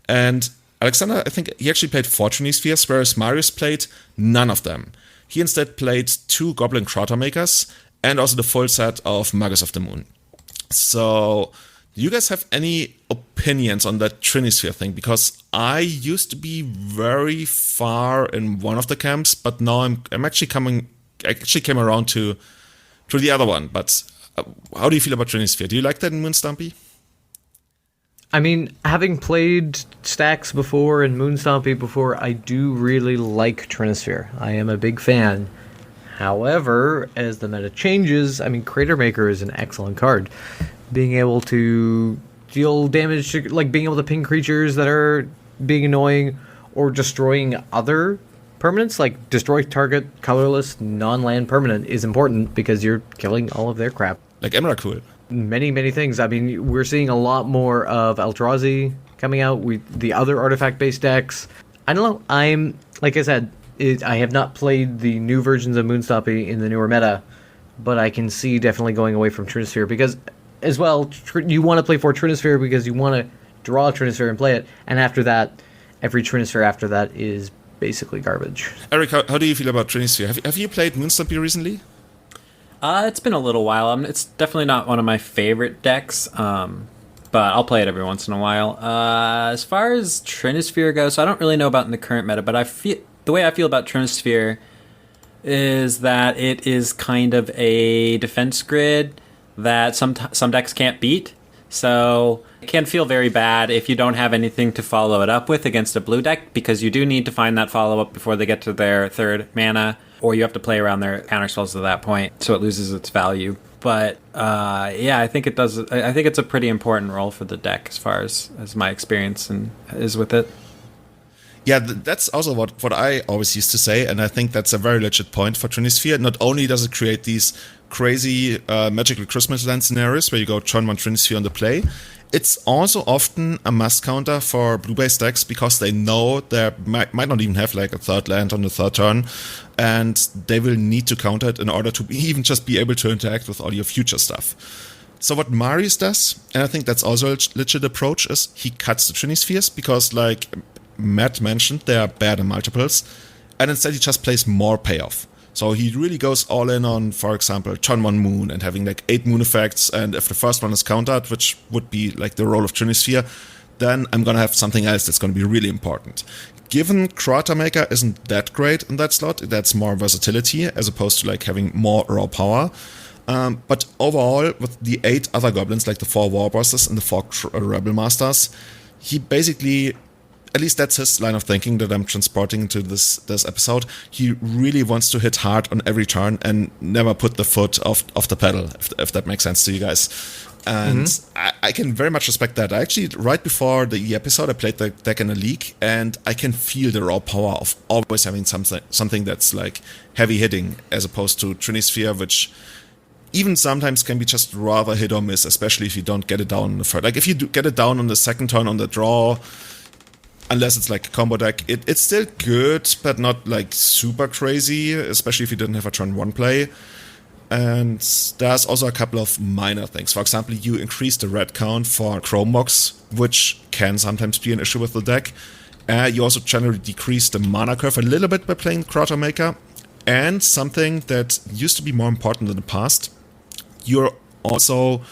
And Alexander, I think he actually played 4 Trinispheres, whereas Marius played none of them. He instead played 2 Goblin Crater Makers and also the full set of Magus of the Moon. So, do you guys have any opinions on that Trinisphere thing? Because I used to be very far in one of the camps, but now I actually came around to the other one. But how do you feel about Trinisphere? Do you like that in Moonstompy? I mean, having played Stacks before and Moonstompy before, I do really like Trinisphere. I am a big fan. However, as the meta changes, I mean, Crater Maker is an excellent card. Being able to deal damage, like being able to ping creatures that are being annoying, or destroying other permanents, like destroy target colorless non-land permanent, is important because you're killing all of their crap. Like Emrakul. many things. I mean, we're seeing a lot more of Eldrazi coming out. The other artifact-based decks. I don't know. Like I said, I have not played the new versions of Moonstoppy in the newer meta, but I can see definitely going away from Trinisphere because, as well, you want to play for Trinisphere because you want to draw a Trinisphere and play it, and after that, every Trinisphere after that is basically garbage. Eric, how do you feel about Trinisphere? Have you played Moonstoppy recently? It's been a little while. It's definitely not one of my favorite decks, but I'll play it every once in a while. As far as Trinisphere goes, so I don't really know about in the current meta, but the way I feel about Trinisphere is that it is kind of a defense grid that some decks can't beat. So it can feel very bad if you don't have anything to follow it up with against a blue deck, because you do need to find that follow-up before they get to their third mana, or you have to play around their counterspells to that point, so it loses its value. But yeah, I think it does. I think it's a pretty important role for the deck as far as my experience is with it. Yeah, that's also what I always used to say, and I think that's a very legit point for Trinisphere. Not only does it create these crazy magical Christmas land scenarios where you go turn 1 Trinisphere on the play, it's also often a must counter for blue-based decks because they know they might not even have like a third land on the third turn, and they will need to counter it in order to even just be able to interact with all your future stuff. So what Marius does, and I think that's also a legit approach, is he cuts the Trinispheres because, like Matt mentioned, they are bad in multiples, and instead he just plays more payoff. So he really goes all in on, for example, turn 1 Moon and having like 8 Moon effects, and if the first one is countered, which would be like the role of Trinisphere, then I'm gonna have something else that's gonna be really important. Given Krater Maker isn't that great in that slot, that's more versatility as opposed to like having more raw power. But overall, with the 8 other goblins, like the 4 War Bosses and the 4 Rebel Masters, he basically, at least that's his line of thinking that I'm transporting into this episode. He really wants to hit hard on every turn and never put the foot off the pedal, if that makes sense to you guys. And I can very much respect that. I actually, right before the episode, I played the deck in a league, and I can feel the raw power of always having something that's like heavy hitting, as opposed to Trinisphere, which even sometimes can be just rather hit or miss, especially if you don't get it down on the third. Like if you get it down on the second turn on the draw, unless it's like a combo deck, it's still good, but not like super crazy, especially if you didn't have a turn 1 play. And there's also a couple of minor things. For example, you increase the red count for Chrome Box, which can sometimes be an issue with the deck. You also generally decrease the mana curve a little bit by playing Krater Maker. And something that used to be more important in the past, you're also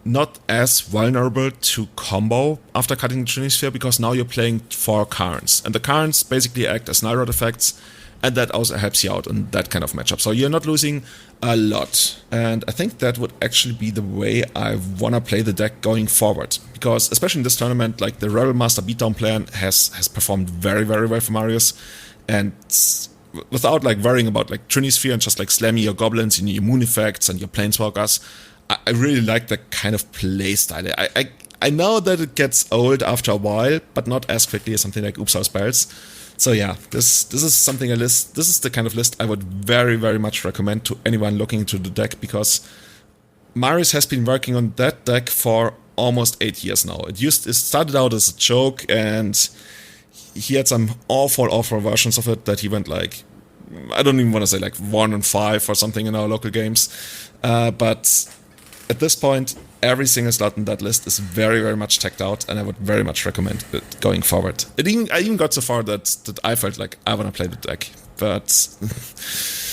not as vulnerable to combo after cutting the Trinisphere, because now you're playing 4 Karns. And the Karns basically act as Nylrod effects, and that also helps you out in that kind of matchup. So you're not losing a lot. And I think that would actually be the way I want to play the deck going forward. Because especially in this tournament, like the Rebel Master beatdown plan has performed very, very well for Marius. And without like worrying about like Trinisphere and just like slamming your goblins and your moon effects and your planeswalkers, I really like that kind of play style. I know that it gets old after a while, but not as quickly as something like Oops Our Spells. So yeah, this is something this is the kind of list I would very, very much recommend to anyone looking into the deck, because Marius has been working on that deck for almost 8 years now. It started out as a joke, and he had some awful versions of it that he went like, I don't even want to say like 1-5 or something in our local games, but at this point, every single slot in that list is very, very much checked out, and I would very much recommend it going forward. I even got so far that I felt like I want to play the deck, but...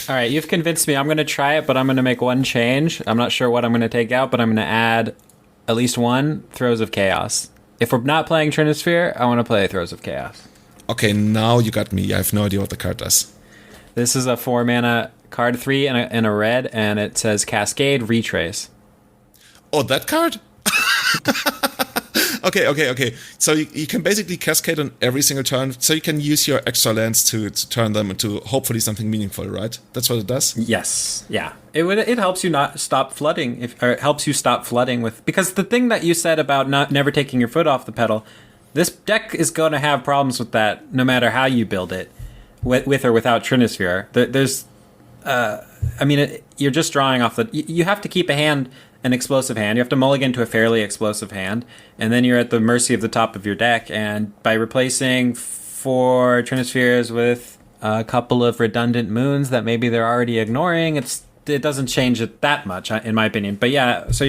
All right, you've convinced me. I'm going to try it, but I'm going to make one change. I'm not sure what I'm going to take out, but I'm going to add at least 1 Throes of Chaos. If we're not playing Trinisphere, I want to play Throes of Chaos. Okay, now you got me. I have no idea what the card does. This is a 4-mana card, 3 and a red, and it says Cascade Retrace. Oh, that card? Okay. So you can basically cascade on every single turn, so you can use your extra lands to turn them into hopefully something meaningful, right? That's what it does? Yes. Yeah. It helps you not stop flooding, or it helps you stop flooding with... Because the thing that you said about never taking your foot off the pedal, this deck is going to have problems with that no matter how you build it, with or without Trinisphere. There's... you're just drawing off the... You have to keep a hand an explosive hand. You have to mulligan to a fairly explosive hand, and then you're at the mercy of the top of your deck. And by replacing 4 Trinispheres with a couple of redundant moons that maybe they're already ignoring, it doesn't change it that much, in my opinion. But yeah, so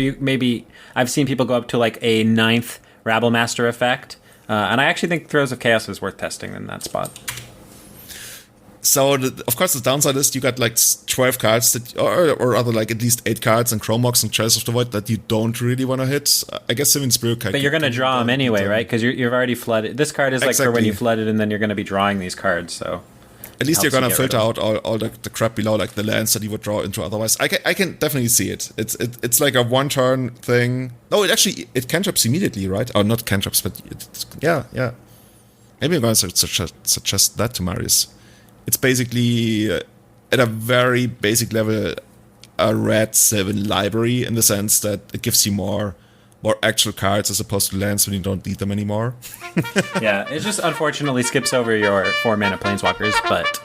I've seen people go up to like a 9th Rabble Master effect, and I actually think Throes of Chaos is worth testing in that spot. So, of course, the downside is you got like 12 cards, or other like at least 8 cards and Chromox and Chalice of the Void that you don't really want to hit. I guess Simian Spirit card. But you're going to draw them anyway, right? Because you've already flooded. This card is like for when you flooded, and then you're going to be drawing these cards, so... At least you're going to filter out all the crap below, like the lands that you would draw into otherwise. I can definitely see it. It's like a one-turn thing. No, it cantrips immediately, right? Or not cantrips, but yeah. Maybe I'm going to suggest that to Marius. It's basically, at a very basic level, a red 7 library in the sense that it gives you more actual cards as opposed to lands when you don't need them anymore. Yeah, it just unfortunately skips over your 4-mana Planeswalkers, but...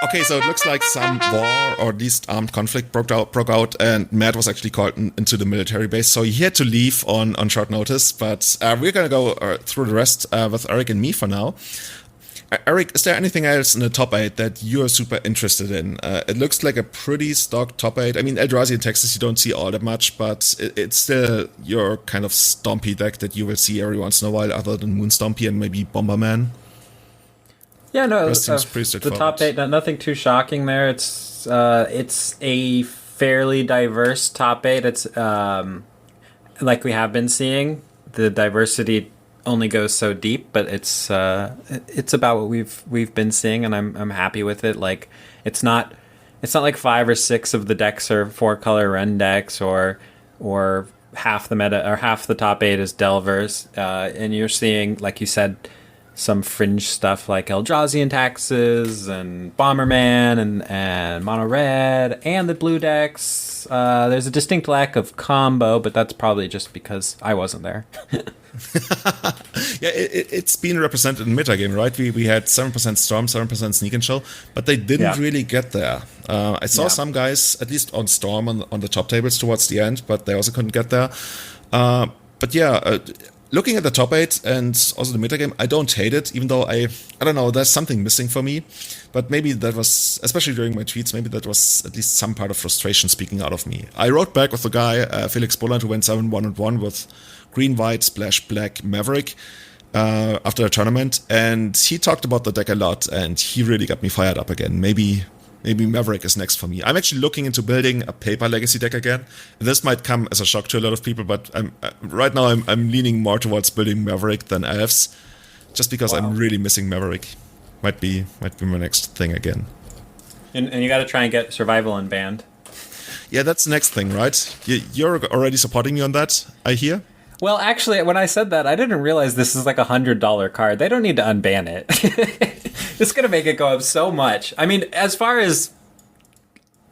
Okay, so it looks like some war, or at least armed conflict broke out, and Matt was actually called into the military base, so he had to leave on short notice, but we're going to go through the rest with Eric and me for now. Eric, is there anything else in the top 8 that you're super interested in? It looks like a pretty stock top 8. I mean, Eldrazi and Texas you don't see all that much, but it's still your kind of Stompy deck that you will see every once in a while, other than Moon Stompy and maybe Bomberman. Yeah, no, seems pretty straightforward. The top 8, nothing too shocking there. It's a fairly diverse top 8. It's like we have been seeing. The diversity only goes so deep, but it's about what we've been seeing, and I'm happy with it. Like it's not like 5 or 6 of the decks are 4-color Ren decks, or half the meta or half the top 8 is Delvers, and you're seeing, like you said, some fringe stuff like Eldrazi Taxes and Bomberman and Mono Red and the blue decks. There's a distinct lack of combo, but that's probably just because I wasn't there. Yeah, it's been represented in metagame, right? We had 7% Storm, 7% Sneak and Chill, but they didn't really get there. I saw some guys, at least on Storm, on the top tables towards the end, but they also couldn't get there. But yeah, looking at the top 8 and also the metagame, I don't hate it, even though I don't know, there's something missing for me. But maybe that was, especially during my tweets, maybe that was at least some part of frustration speaking out of me. I wrote back with the guy, Felix Bolland, who went 7-1-1 with green, white, splash, black, Maverick after the tournament. And he talked about the deck a lot, and he really got me fired up again. Maybe Maverick is next for me. I'm actually looking into building a paper legacy deck again. This might come as a shock to a lot of people, but right now I'm leaning more towards building Maverick than Elves, just because I'm really missing Maverick. Might be my next thing again. And you got to try and get Survival unbanned. Yeah, that's the next thing, right? You're already supporting me on that, I hear? Well, actually, when I said that, I didn't realize this is like $100 card. They don't need to unban it. It's going to make it go up so much. I mean, as far as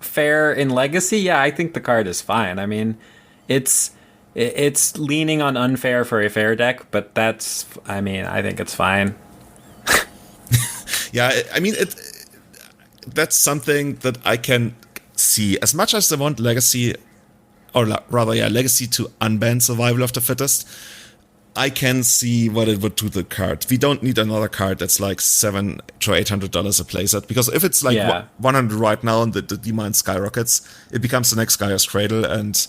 fair in Legacy, yeah, I think the card is fine. I mean, it's leaning on unfair for a fair deck, but I think it's fine. Yeah, I mean, that's something that I can see. As much as they want Legacy, or rather, Legacy to unban Survival of the Fittest, I can see what it would do to the card. We don't need another card that's like $700 to $800 a playset, because if it's like 100 right now and the demand skyrockets, it becomes the next Gaia's Cradle, and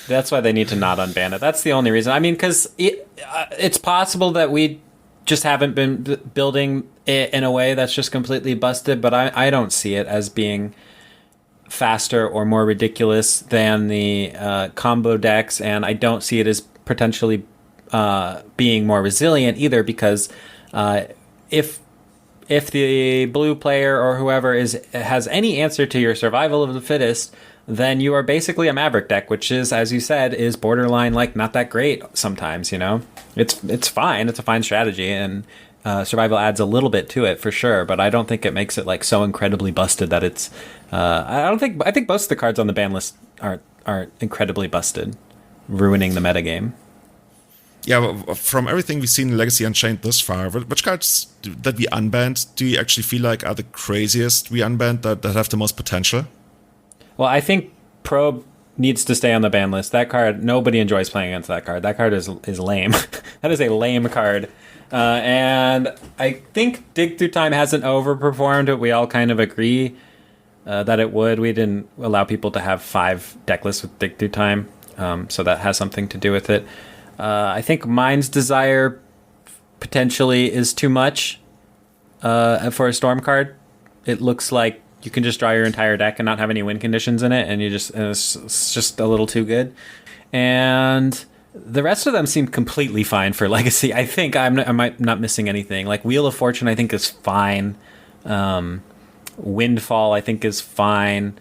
that's why they need to not unban it. That's the only reason. I mean, because it's possible that we just haven't been building it in a way that's just completely busted, but I don't see it as being faster or more ridiculous than the combo decks, and I don't see it as potentially being more resilient either, because if the blue player or whoever has any answer to your Survival of the Fittest, then you are basically a Maverick deck, which is, as you said, is borderline like not that great sometimes. You know, it's fine. It's a fine strategy, and Survival adds a little bit to it for sure, but I don't think it makes it like so incredibly busted that it's. I think most of the cards on the ban list aren't incredibly busted, ruining the metagame. From everything we've seen in Legacy Unchained thus far, which cards that we unbanned do you actually feel like are the craziest we unbanned that have the most potential? Well, I think Probe needs to stay on the ban list. That card, nobody enjoys playing against that card. That card is lame. That is a lame card. And I think Dig Through Time hasn't overperformed, but we all kind of agree that it would. We didn't allow people to have 5 deck lists with Dig Through Time, so that has something to do with it. I think Mind's Desire potentially is too much for a Storm card. It looks like you can just draw your entire deck and not have any win conditions in it, and it's just a little too good. And the rest of them seem completely fine for Legacy. I think I'm not missing anything. Like Wheel of Fortune, I think is fine. Windfall, I think is fine.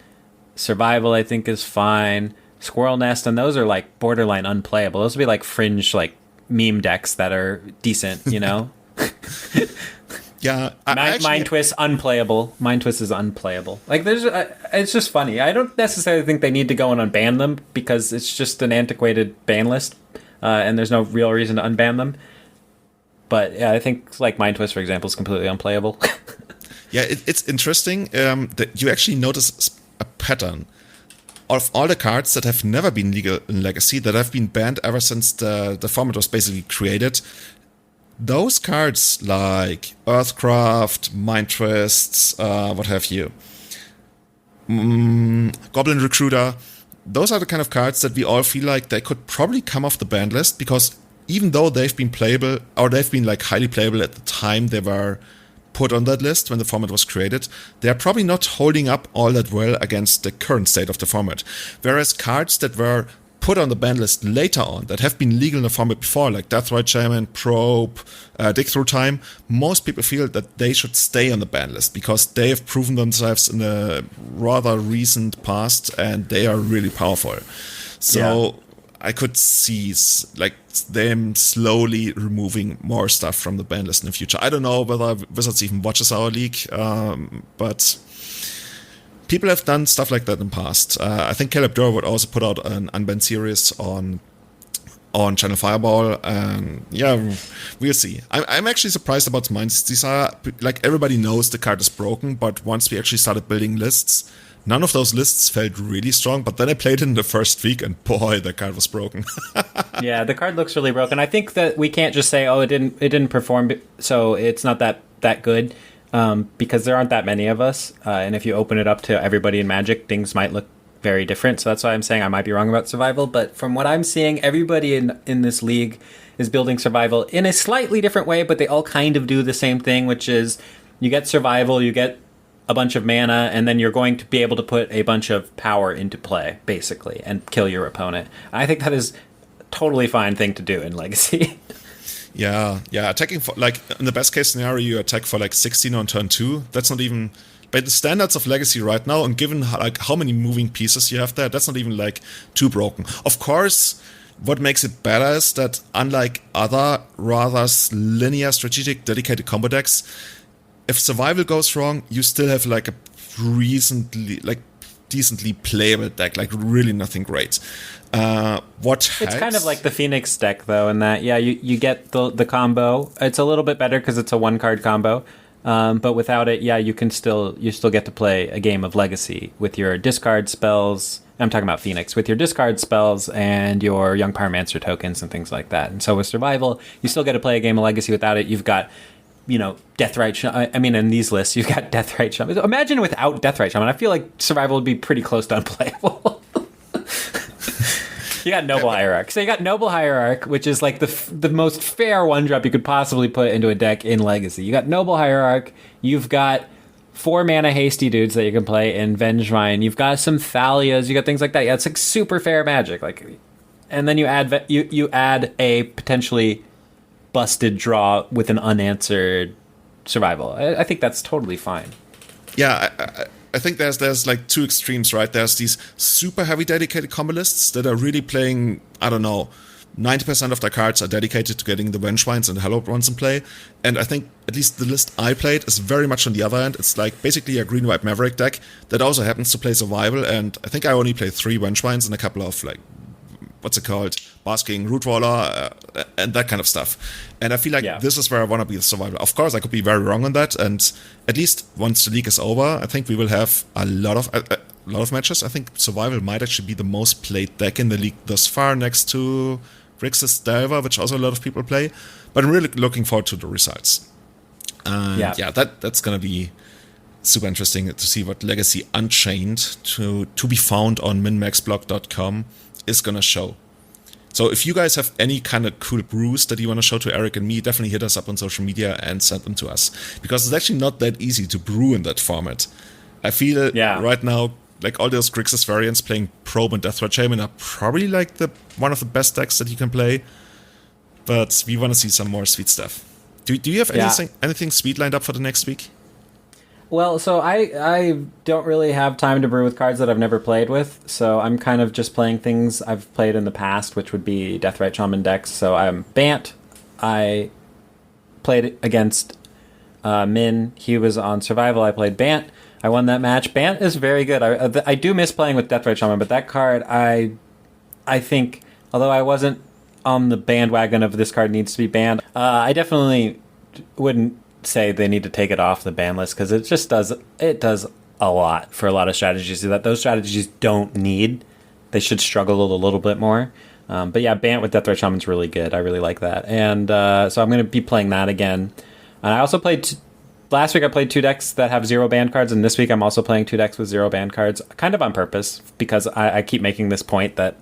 Survival, I think is fine. Squirrel Nest, and those are like borderline unplayable. Those would be like fringe, like meme decks that are decent, you know? Yeah, Mind Twist unplayable. Mind Twist is unplayable. Like it's just funny. I don't necessarily think they need to go and unban them because it's just an antiquated ban list, and there's no real reason to unban them. But yeah, I think like Mind Twist, for example, is completely unplayable. Yeah, it's interesting that you actually notice a pattern of all the cards that have never been legal in Legacy, that have been banned ever since the format was basically created. Those cards like Earthcraft, Mind Twists, what have you, Goblin Recruiter, those are the kind of cards that we all feel like they could probably come off the ban list, because even though they've been playable, or they've been like highly playable at the time they were put on that list when the format was created, they're probably not holding up all that well against the current state of the format. Whereas cards that were put on the ban list later on, that have been legal in the format before, like Deathrite Shaman, Probe, Dig Through Time, most people feel that they should stay on the ban list because they have proven themselves in a rather recent past and they are really powerful. So I could see like them slowly removing more stuff from the ban list in the future. I don't know whether Wizards even watches our league, but people have done stuff like that in the past. I think Caleb Durr would also put out an unbanned series on Channel Fireball. We'll see. I'm actually surprised about Mind's Desire. Like, everybody knows the card is broken, but once we actually started building lists, none of those lists felt really strong. But then I played it in the first week, and boy, the card was broken. Yeah, the card looks really broken. I think that we can't just say, oh, it didn't perform, so it's not that good. Because there aren't that many of us, and if you open it up to everybody in Magic, things might look very different. So that's why I'm saying I might be wrong about Survival. But from what I'm seeing, everybody in this league is building Survival in a slightly different way, but they all kind of do the same thing, which is you get Survival, you get a bunch of mana, and then you're going to be able to put a bunch of power into play, basically, and kill your opponent. I think that is a totally fine thing to do in Legacy. Yeah, attacking for, like, in the best case scenario, you attack for like 16 on turn 2. That's not even, by the standards of Legacy right now, and given how many moving pieces you have there, that's not even like too broken. Of course, what makes it better is that unlike other rather linear, strategic, dedicated combo decks, if Survival goes wrong, you still have like a decently playable deck, like really nothing great. It's kind of like the Phoenix deck, though, in that, you get the combo. It's a little bit better because it's a 1-card combo, but without it, you still get to play a game of Legacy with your discard spells. I'm talking about Phoenix, with your discard spells and your Young Pyromancer tokens and things like that. And so with Survival, you still get to play a game of Legacy without it. You've got, Deathrite Shaman. I mean, in these lists, you've got Deathrite Shaman. Imagine without Deathrite Shaman. I feel like Survival would be pretty close to unplayable. You got Noble Hierarch. So you got Noble Hierarch, which is like the most fair 1-drop you could possibly put into a deck in Legacy. You got Noble Hierarch. You've got 4 mana hasty dudes that you can play in Vengevine. You've got some Thalias. You got things like that. Yeah, it's like super fair Magic. Like, and then you add you add a potentially busted draw with an unanswered Survival. I think that's totally fine. Yeah, I think there's like 2 extremes, right? There's these super heavy dedicated combo lists that are really playing, I don't know, 90% of their cards are dedicated to getting the Vengevines and the Hallowed Ones in play. And I think at least the list I played is very much on the other end. It's like basically a green-white Maverick deck that also happens to play Survival. And I think I only played 3 Vengevines and a couple of like what's it called, Basking, Root Roller, and that kind of stuff. And I feel like this is where I want to be the survivor. Of course, I could be very wrong on that, and at least once the league is over, I think we will have a lot of matches. I think survival might actually be the most played deck in the league thus far, next to Grixis Delver, which also a lot of people play. But I'm really looking forward to the results. That's going to be super interesting to see what Legacy Unchained, to be found on minmaxblog.com, is going to show. So if you guys have any kind of cool brews that you want to show to Eric and me, definitely hit us up on social media and send them to us. Because it's actually not that easy to brew in that format. I feel right now, like all those Grixis variants playing Probe and Death Threat Shaman are probably like one of the best decks that you can play. But we want to see some more sweet stuff. Do you have anything sweet lined up for the next week? Well, so I don't really have time to brew with cards that I've never played with, so I'm kind of just playing things I've played in the past, which would be Deathrite Shaman decks. So I'm Bant. I played against Min. He was on Survival. I played Bant. I won that match. Bant is very good. I do miss playing with Deathrite Shaman, but that card, I think, although I wasn't on the bandwagon of this card needs to be banned, I definitely wouldn't say they need to take it off the ban list, because it does a lot for a lot of strategies that those strategies don't need. They should struggle a little bit more. But yeah, Bant with Death Threat Shaman's really good. I really like that. And so I'm going to be playing that again. And I also played... Last week I played 2 decks that have 0 banned cards, and this week I'm also playing 2 decks with 0 banned cards, kind of on purpose, because I keep making this point that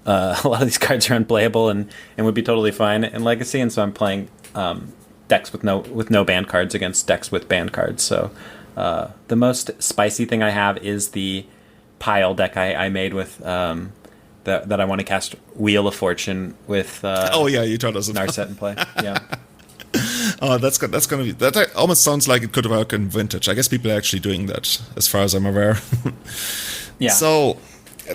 a lot of these cards are unplayable and would be totally fine in Legacy, and so I'm playing decks with no banned cards against decks with banned cards. So the most spicy thing I have is the pile deck I made with that I want to cast Wheel of Fortune with. You told us Narset in play. Yeah. Oh, that's gonna be, that almost sounds like it could work in Vintage. I guess people are actually doing that, as far as I'm aware. Yeah. So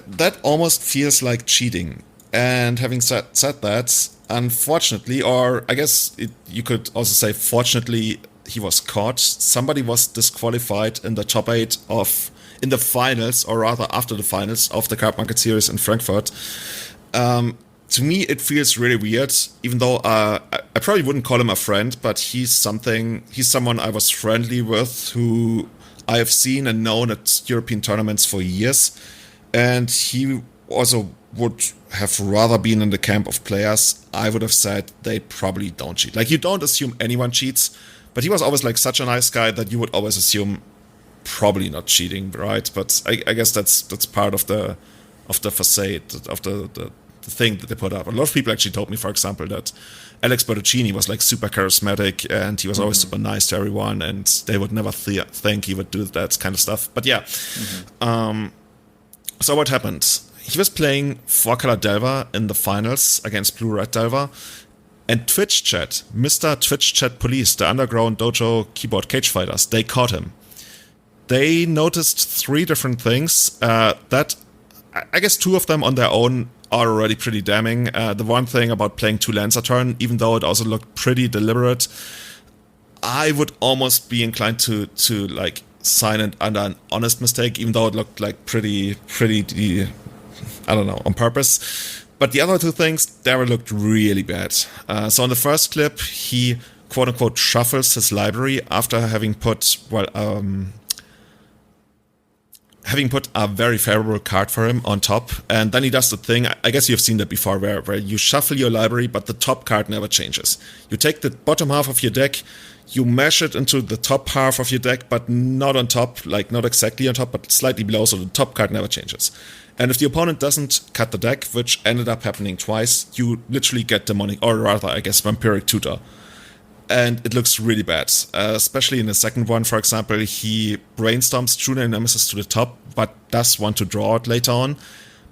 that almost feels like cheating. And having said that, unfortunately, or I guess you could also say fortunately, he was caught. Somebody was disqualified in the top 8 in the finals, or rather after the finals of the Cardmarket Series in Frankfurt. To me, it feels really weird, even though I probably wouldn't call him a friend, but he's someone I was friendly with, who I have seen and known at European tournaments for years. And he also would have rather been in the camp of players. I would have said they probably don't cheat. Like, you don't assume anyone cheats, but he was always like such a nice guy that you would always assume probably not cheating, right? But I guess that's part of the facade, of the thing that they put up. A lot of people actually told me, for example, that Alex Bertuccini was like super charismatic and he was always super nice to everyone, and they would never think he would do that kind of stuff. But yeah. So what happened? He was playing 4-color Delver in the finals against Blue-Red Delver, and Twitch Chat, Mr. Twitch Chat Police, the underground dojo keyboard cage fighters, they caught him. They noticed 3 different things that I guess 2 of them on their own are already pretty damning. The one thing about playing 2 lands a turn, even though it also looked pretty deliberate, I would almost be inclined to like sign it under an honest mistake, even though it looked like pretty, I don't know, on purpose. But the other 2 things, they looked really bad. So on the first clip, he quote-unquote shuffles his library after having put a very favorable card for him on top. And then he does the thing, I guess you've seen that before, where you shuffle your library, but the top card never changes. You take the bottom half of your deck, you mash it into the top half of your deck, but not on top, like not exactly on top, but slightly below, so the top card never changes. And if the opponent doesn't cut the deck, which ended up happening twice, you literally get Demonic, or rather, I guess, Vampiric Tutor. And it looks really bad, especially in the second one. For example, he brainstorms True Nemesis to the top, but does want to draw it later on.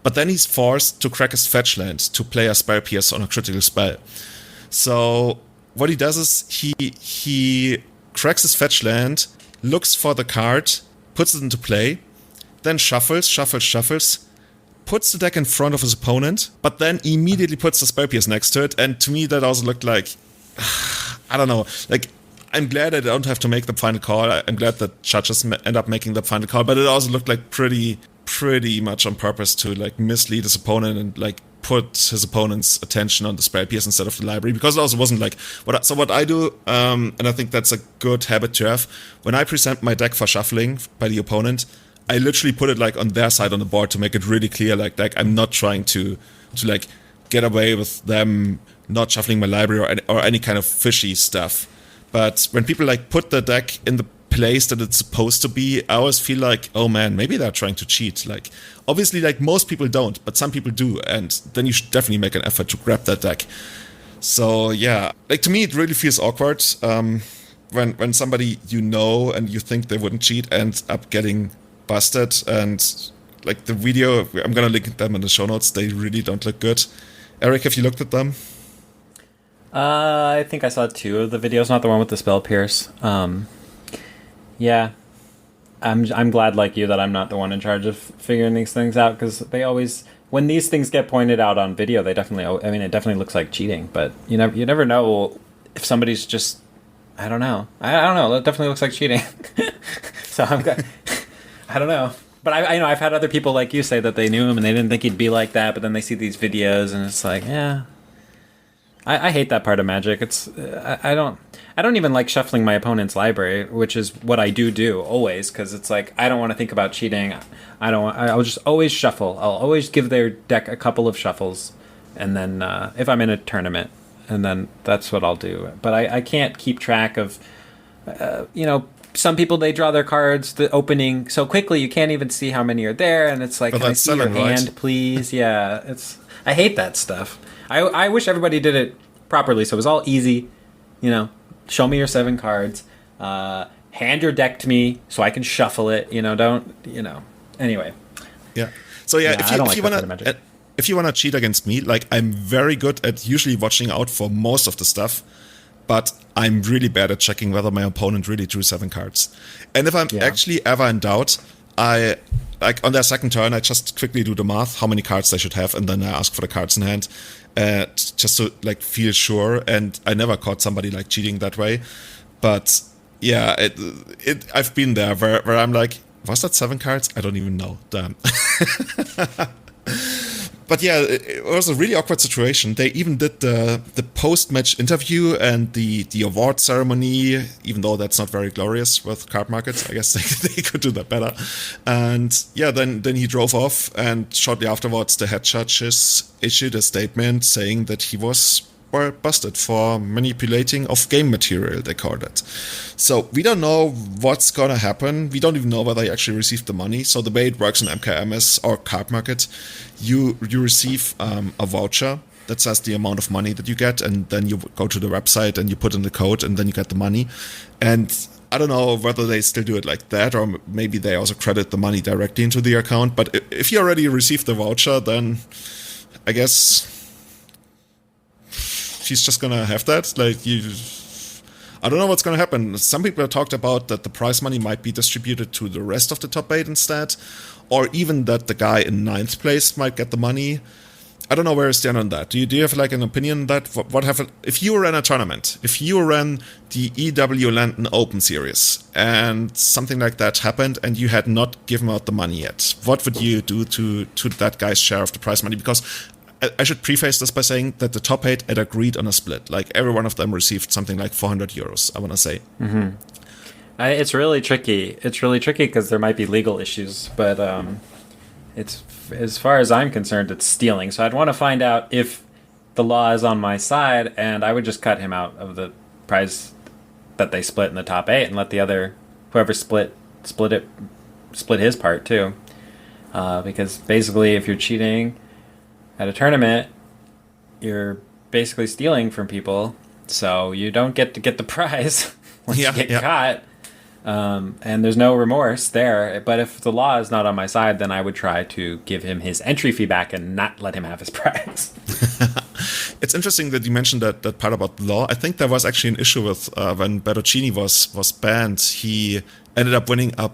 But then he's forced to crack his fetch land to play a Spell Pierce on a critical spell. So what he does is he cracks his fetch land, looks for the card, puts it into play, then shuffles, puts the deck in front of his opponent, but then immediately puts the Spell Pierce next to it. And to me, that also looked like... I don't know, like, I'm glad I don't have to make the final call. I'm glad that judges end up making the final call, but it also looked like pretty much on purpose to, like, mislead his opponent and, like, put his opponent's attention on the spare piece instead of the library, because it also wasn't like what I do, and I think that's a good habit to have. When I present my deck for shuffling by the opponent, I literally put it like on their side on the board to make it really clear, like I'm not trying to like get away with them not shuffling my library or any kind of fishy stuff. But when people like put the deck in the place that it's supposed to be, I always feel like, oh man, maybe they're trying to cheat. Like, obviously, like most people don't, but some people do, and then you should definitely make an effort to grab that deck. So yeah, like to me, it really feels awkward when somebody you know and you think they wouldn't cheat ends up getting busted. And like the video, I'm gonna link them in the show notes. They really don't look good. Eric, have you looked at them? I think I saw 2 of the videos, not the one with the spell pierce. Yeah, I'm glad, like you, that I'm not the one in charge of figuring these things out, because they always, when these things get pointed out on video, they definitely, I mean, it definitely looks like cheating, but you never know if somebody's just, I don't know. I don't know. That definitely looks like cheating. So I don't know. But I know I've had other people like you say that they knew him and they didn't think he'd be like that, but then they see these videos and it's like, yeah. I hate that part of Magic. It's I don't even like shuffling my opponent's library, which is what I do always, because it's like I don't want to think about cheating. I'll just always shuffle. I'll always give their deck a couple of shuffles, and then if I'm in a tournament, and then that's what I'll do. But I can't keep track of some people, they draw their cards the opening so quickly you can't even see how many are there, and it's like, can I see your hand, please? Yeah, I hate that stuff. I wish everybody did it properly, so it was all easy. Show me your 7 cards. Hand your deck to me so I can shuffle it. Anyway. Yeah. So yeah, if you wanna cheat against me, like I'm very good at usually watching out for most of the stuff, but I'm really bad at checking whether my opponent really drew 7 cards. And if I'm actually ever in doubt, I like on their second turn, I just quickly do the math, how many cards they should have, and then I ask for the cards in hand, just to like feel sure. And I never caught somebody like cheating that way. But yeah, I've been there where I'm like, was that 7 cards? I don't even know. Damn. But yeah, it was a really awkward situation. They even did the post-match interview and the award ceremony, even though that's not very glorious with Cardmarket. I guess they could do that better. And yeah, then he drove off, and shortly afterwards, the head judges issued a statement saying that he was busted for manipulating of game material, they called it. So we don't know what's gonna happen. We don't even know whether he actually received the money. So the way it works in MKMS or Cardmarket, you receive a voucher that says the amount of money that you get, and then you go to the website and you put in the code, and then you get the money. And I don't know whether they still do it like that, or maybe they also credit the money directly into the account. But if you already received the voucher, then I guess she's just gonna have that. I don't know what's gonna happen. Some people have talked about that the prize money might be distributed to the rest of the top 8 instead, or even that the guy in 9th place might get the money. I don't know where I stand on that. Do you have like an opinion on that? What happened if you ran a tournament? If you ran the EW London Open Series and something like that happened and you had not given out the money yet, what would you do to that guy's share of the prize money? Because I should preface this by saying that the top 8 had agreed on a split. Like every one of them received something like 400 euros, I want to say. Mm-hmm. It's really tricky. It's really tricky because there might be legal issues, but it's, as far as I'm concerned, it's stealing. So I'd want to find out if the law is on my side, and I would just cut him out of the prize that they split in the top 8 and let the other, whoever split his part too. Because basically, if you're cheating at a tournament, you're basically stealing from people, so you don't get to get the prize once you get caught. And there's no remorse there. But if the law is not on my side, then I would try to give him his entry fee back and not let him have his prize. It's interesting that you mentioned that part about the law. I think there was actually an issue with when Bertocchini was banned. He ended up winning a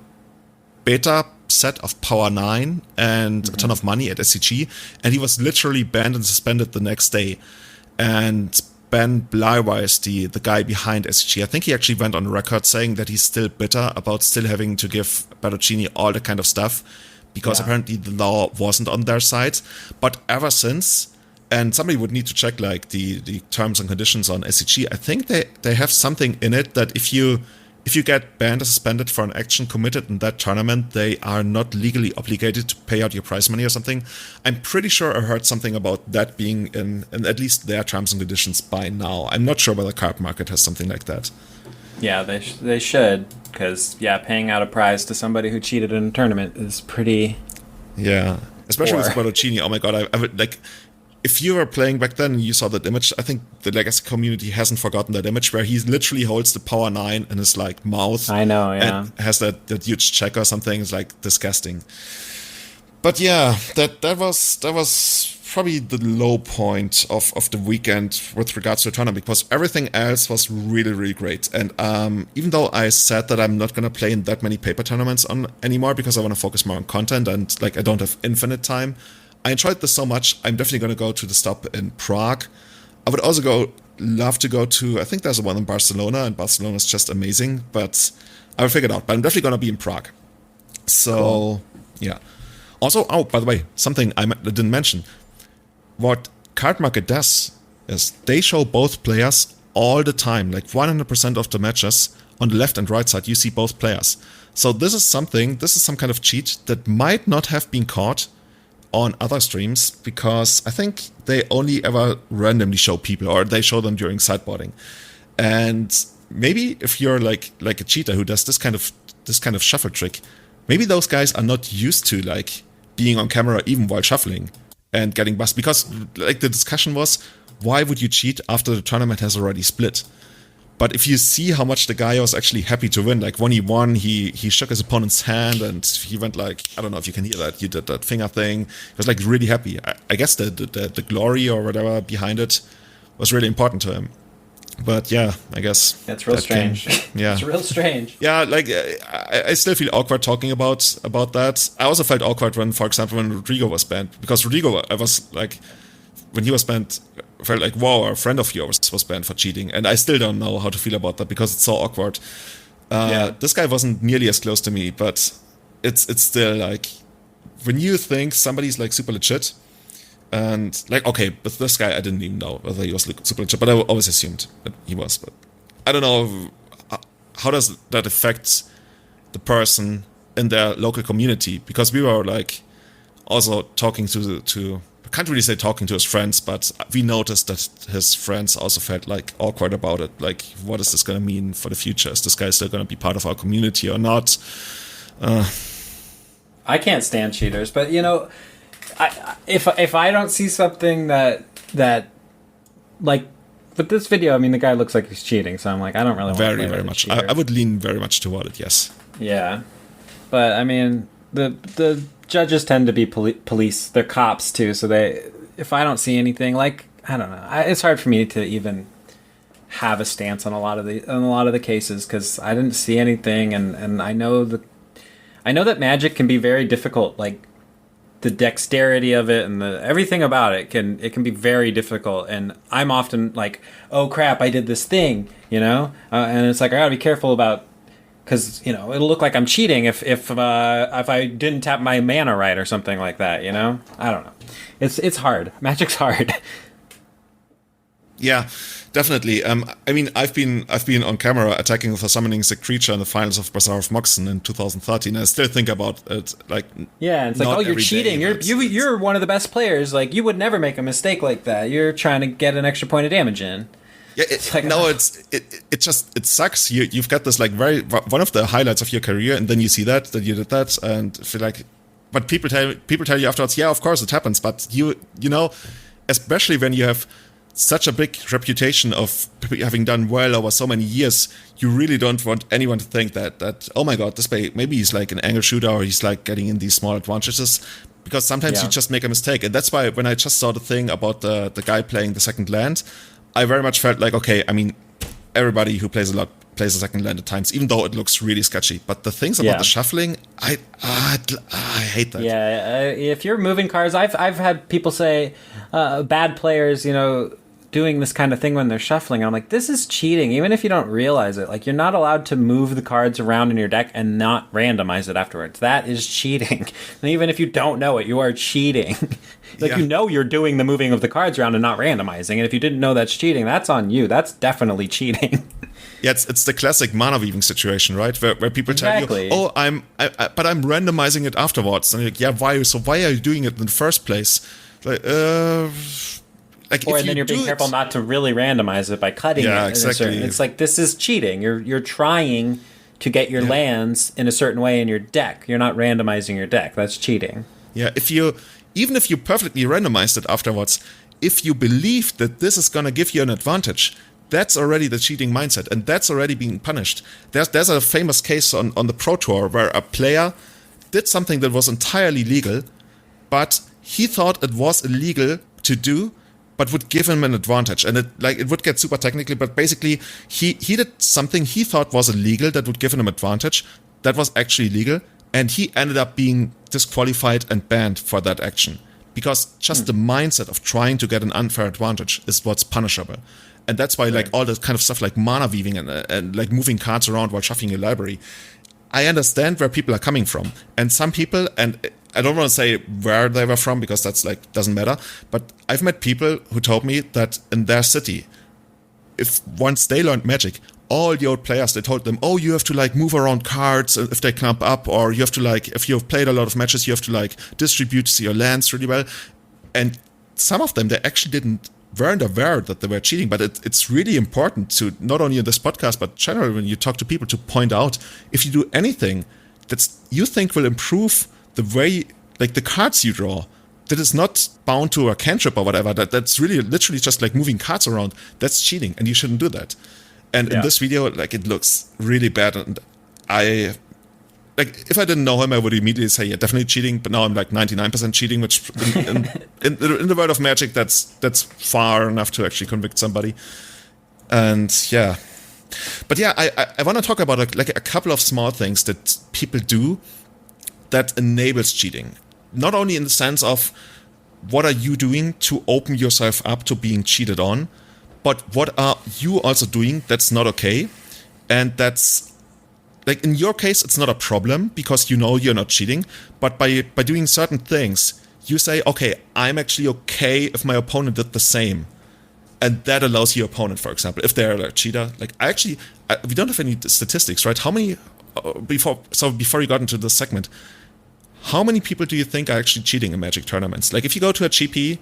beta set of Power 9 and a ton of money at SCG, and he was literally banned and suspended the next day. And Ben Bleiweiss, the guy behind SCG, I think he actually went on record saying that he's still bitter about still having to give Bertocchini all that kind of stuff, because apparently the law wasn't on their side. But ever since, and somebody would need to check like the terms and conditions on SCG. I think they have something in it that if you get banned or suspended for an action committed in that tournament, they are not legally obligated to pay out your prize money or something. I'm pretty sure I heard something about that being in at least their terms and conditions by now. I'm not sure whether Cardmarket has something like that. Yeah, they should, because paying out a prize to somebody who cheated in a tournament is pretty. Yeah, especially Or- with Squadron. Oh my god, I would like. If you were playing back then and you saw that image, I think the Legacy community hasn't forgotten that image where he literally holds the Power 9 in his like mouth. I know, yeah. And has that huge check or something. It's like disgusting. But yeah, that was probably the low point of the weekend with regards to the tournament, because everything else was really, really great. And even though I said that I'm not going to play in that many paper tournaments anymore because I want to focus more on content and like I don't have infinite time, I enjoyed this so much. I'm definitely going to go to the stop in Prague. I would also love to go to, I think there's one in Barcelona, and Barcelona is just amazing, but I will figure it out. But I'm definitely going to be in Prague. So, yeah. Also, by the way, something I didn't mention. What Cardmarket does is they show both players all the time, like 100% of the matches. On the left and right side, you see both players. So this is some kind of cheat that might not have been caught on other streams, because I think they only ever randomly show people, or they show them during sideboarding. And maybe if you're like a cheater who does this kind of shuffle trick, maybe those guys are not used to like being on camera even while shuffling and getting bust. Because like the discussion was, why would you cheat after the tournament has already split? But if you see how much the guy was actually happy to win, like when he won, he shook his opponent's hand and he went like, I don't know if you can hear that, you did that finger thing. He was like really happy. I guess the glory or whatever behind it was really important to him. But yeah, I guess That's real strange. Yeah. It's real strange. Yeah, like I still feel awkward talking about that. I also felt awkward when, for example, when Rodrigo was banned, because Rodrigo, I was like, when he was banned, I felt like, wow, a friend of yours was banned for cheating, and I still don't know how to feel about that because it's so awkward. This guy wasn't nearly as close to me, but it's still like, when you think somebody's like super legit, and like, okay, with this guy I didn't even know whether he was super legit, but I always assumed that he was. But I don't know, how does that affect the person in their local community? Because we were like also talking to I can't really say talking to his friends, but we noticed that his friends also felt like awkward about it. Like, what is this going to mean for the future? Is this guy still going to be part of our community or not? I can't stand cheaters, but you know, if I don't see something that like with this video, I mean, the guy looks like he's cheating, so I'm like, I don't really want to play very with a much. cheater. I would lean very much toward it. Yes. Yeah, but I mean, the judges tend to be police. They're cops too, so if I don't see anything, like, I don't know, it's hard for me to even have a stance on a lot of the cases because I didn't see anything, and I know that Magic can be very difficult. Like, the dexterity of it and everything about it can be very difficult, and I'm often like, oh crap, I did this thing, you know, and it's like I gotta be careful about. Because, you know, it'll look like I'm cheating if I didn't tap my mana right or something like that, you know? I don't know. It's hard. Magic's hard. Yeah, definitely. I mean, I've been on camera attacking for summoning the creature in the finals of Bazaar of Moxen in 2013. And I still think about it like, yeah, it's like, oh, you're cheating. You're one of the best players. Like, you would never make a mistake like that. You're trying to get an extra point of damage in. Yeah, it sucks. You've got this like one of the highlights of your career, and then you see that you did that, and feel like, but people tell you afterwards, yeah, of course it happens, but you know, especially when you have such a big reputation of having done well over so many years, you really don't want anyone to think that oh my god, this guy, maybe he's like an angle shooter or he's like getting in these small advantages, because sometimes you just make a mistake, and that's why when I just saw the thing about the guy playing the second land, I very much felt like, okay, I mean, everybody who plays a lot plays a second land at times, even though it looks really sketchy. But the things about the shuffling, I hate that. Yeah, if you're moving cards, I've had people say bad players, you know, doing this kind of thing when they're shuffling. I'm like, this is cheating, even if you don't realize it. Like, you're not allowed to move the cards around in your deck and not randomize it afterwards. That is cheating. And even if you don't know it, you are cheating. Like, Yeah. you know you're doing the moving of the cards around and not randomizing. And if you didn't know that's cheating, that's on you. That's definitely cheating. Yeah, it's the classic mana weaving situation, right? Where people Exactly. tell you, "Oh, but I'm randomizing it afterwards." And you're like, "Yeah, why? So why are you doing it in the first place?" Like, like Or if and then you you're being do careful it, not to really randomize it by cutting it. Yeah, in a certain- exactly. It's like, this is cheating. You're trying to get your lands in a certain way in your deck. You're not randomizing your deck. That's cheating. Yeah, even if you perfectly randomized it afterwards, if you believe that this is gonna give you an advantage, that's already the cheating mindset, and that's already being punished. There's a famous case on the Pro Tour where a player did something that was entirely legal, but he thought it was illegal to do, but would give him an advantage. And it would get super technical, but basically he did something he thought was illegal that would give him an advantage that was actually legal, and he ended up being disqualified and banned for that action. Because just the mindset of trying to get an unfair advantage is what's punishable. And that's why like all this kind of stuff like mana weaving and like moving cards around while shuffling your library, I understand where people are coming from. And some people, and I don't want to say where they were from because that's like doesn't matter, but I've met people who told me that in their city, if once they learned Magic, all the old players, they told them, oh, you have to like move around cards if they clump up, or you have to like, if you've played a lot of matches, you have to like distribute your lands really well. And some of them, they actually weren't aware that they were cheating, but it's really important to, not only in this podcast, but generally when you talk to people, to point out, if you do anything that you think will improve the way, like the cards you draw, that is not bound to a cantrip or whatever, that's really literally just like moving cards around, that's cheating, and you shouldn't do that. And in this video, like, it looks really bad, and if I didn't know him, I would immediately say, yeah, definitely cheating, but now I'm like 99% cheating, which in the world of Magic, that's far enough to actually convict somebody. And yeah. But yeah, I want to talk about a couple of small things that people do that enables cheating. Not only in the sense of what are you doing to open yourself up to being cheated on, but what are you also doing that's not okay? And that's, like in your case, it's not a problem because you know you're not cheating, but by doing certain things, you say, okay, I'm actually okay if my opponent did the same. And that allows your opponent, for example, if they're a cheater, like we don't have any statistics, right? How many, before you got into this segment, how many people do you think are actually cheating in Magic tournaments? Like if you go to a GP,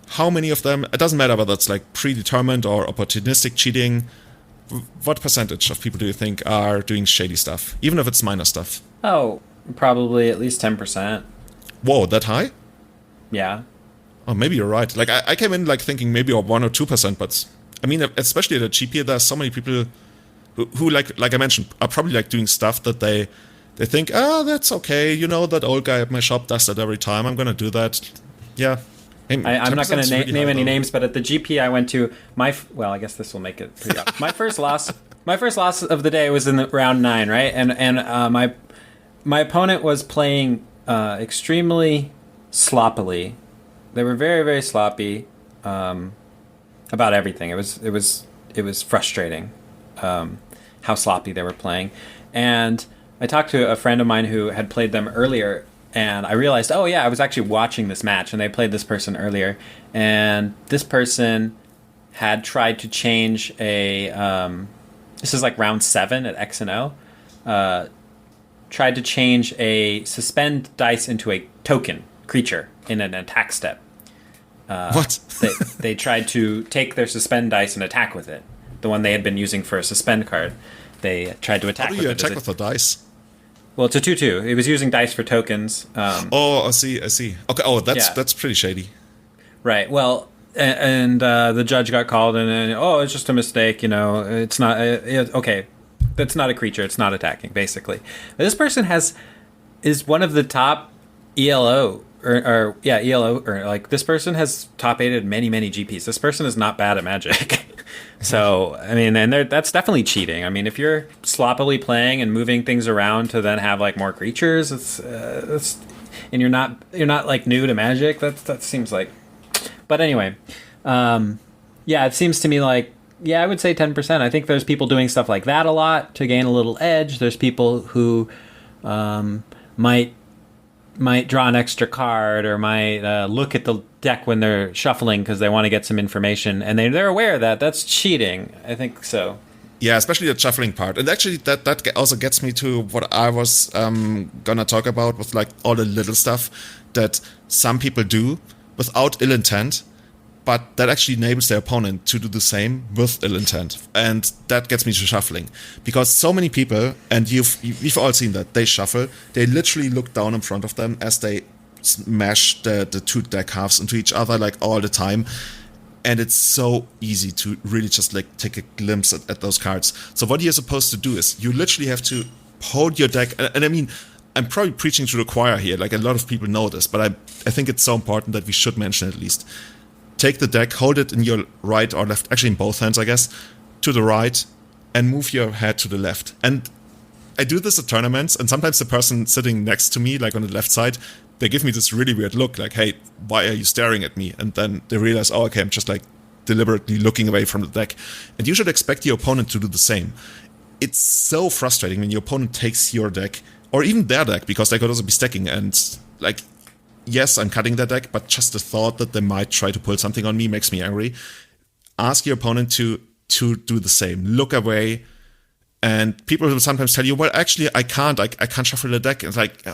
how many of them, it doesn't matter whether it's like predetermined or opportunistic cheating, what percentage of people do you think are doing shady stuff, even if it's minor stuff? Oh, probably at least 10%. Whoa, that high? Yeah. Oh, maybe you're right. Like I came in like thinking maybe 1 or 2%, but I mean, especially at a GP, there's so many people who like I mentioned, are probably like doing stuff that they think, that's okay. You know, that old guy at my shop does that every time. I'm gonna do that. Yeah. I'm not going to really name high, any though. names, but at the GP I went to, well, I guess this will make it pretty obvious. My first loss of the day was in the round 9, right? And my opponent was playing extremely sloppily. They were very, very sloppy about everything. It was frustrating how sloppy they were playing. And I talked to a friend of mine who had played them earlier, and I realized, oh yeah, I was actually watching this match, and they played this person earlier, and this person had tried to change this is like round 7 at X and O, tried to change a suspend dice into a token creature in an attack step. What? They tried to take their suspend dice and attack with it, the one they had been using for a suspend card. They tried to attack How do with you it. attack with the dice? Well, it's a 2/2. He was using dice for tokens. I see. Okay, that's pretty shady. Right. Well, and the judge got called, and it's just a mistake. You know, it's not. Okay, that's not a creature. It's not attacking. Basically, this person is one of the top ELO ELO, or like this person has top 8'd many GPs. This person is not bad at Magic. So, I mean, and that's definitely cheating. I mean, if you're sloppily playing and moving things around to then have like more creatures, and you're not like new to Magic, that seems like. But anyway, Yeah, it seems to me like, I would say 10%. I think there's people doing stuff like that a lot to gain a little edge. There's people who might draw an extra card or might look at the deck when they're shuffling because they want to get some information, and they're aware that that's cheating. I think so. Yeah, especially the shuffling part. And actually that also gets me to what I was gonna talk about with like all the little stuff that some people do without ill intent, but that actually enables their opponent to do the same with ill intent. And that gets me to shuffling. Because so many people, and we've all seen that, they shuffle, they literally look down in front of them as they smash the two deck halves into each other like all the time. And it's so easy to really just like take a glimpse at those cards. So what you're supposed to do is you literally have to hold your deck. And I mean, I'm probably preaching to the choir here. Like a lot of people know this, but I think it's so important that we should mention it at least. Take the deck, hold it in your right or left, actually in both hands, I guess, to the right, and move your head to the left. And I do this at tournaments, and sometimes the person sitting next to me, like on the left side, they give me this really weird look, like, hey, why are you staring at me? And then they realize, oh, okay, I'm just like deliberately looking away from the deck. And you should expect your opponent to do the same. It's so frustrating when your opponent takes your deck, or even their deck, because they could also be stacking, and like, yes, I'm cutting their deck, but just the thought that they might try to pull something on me makes me angry. Ask your opponent to do the same. Look away. And people will sometimes tell you, well, actually, I can't shuffle the deck. It's like,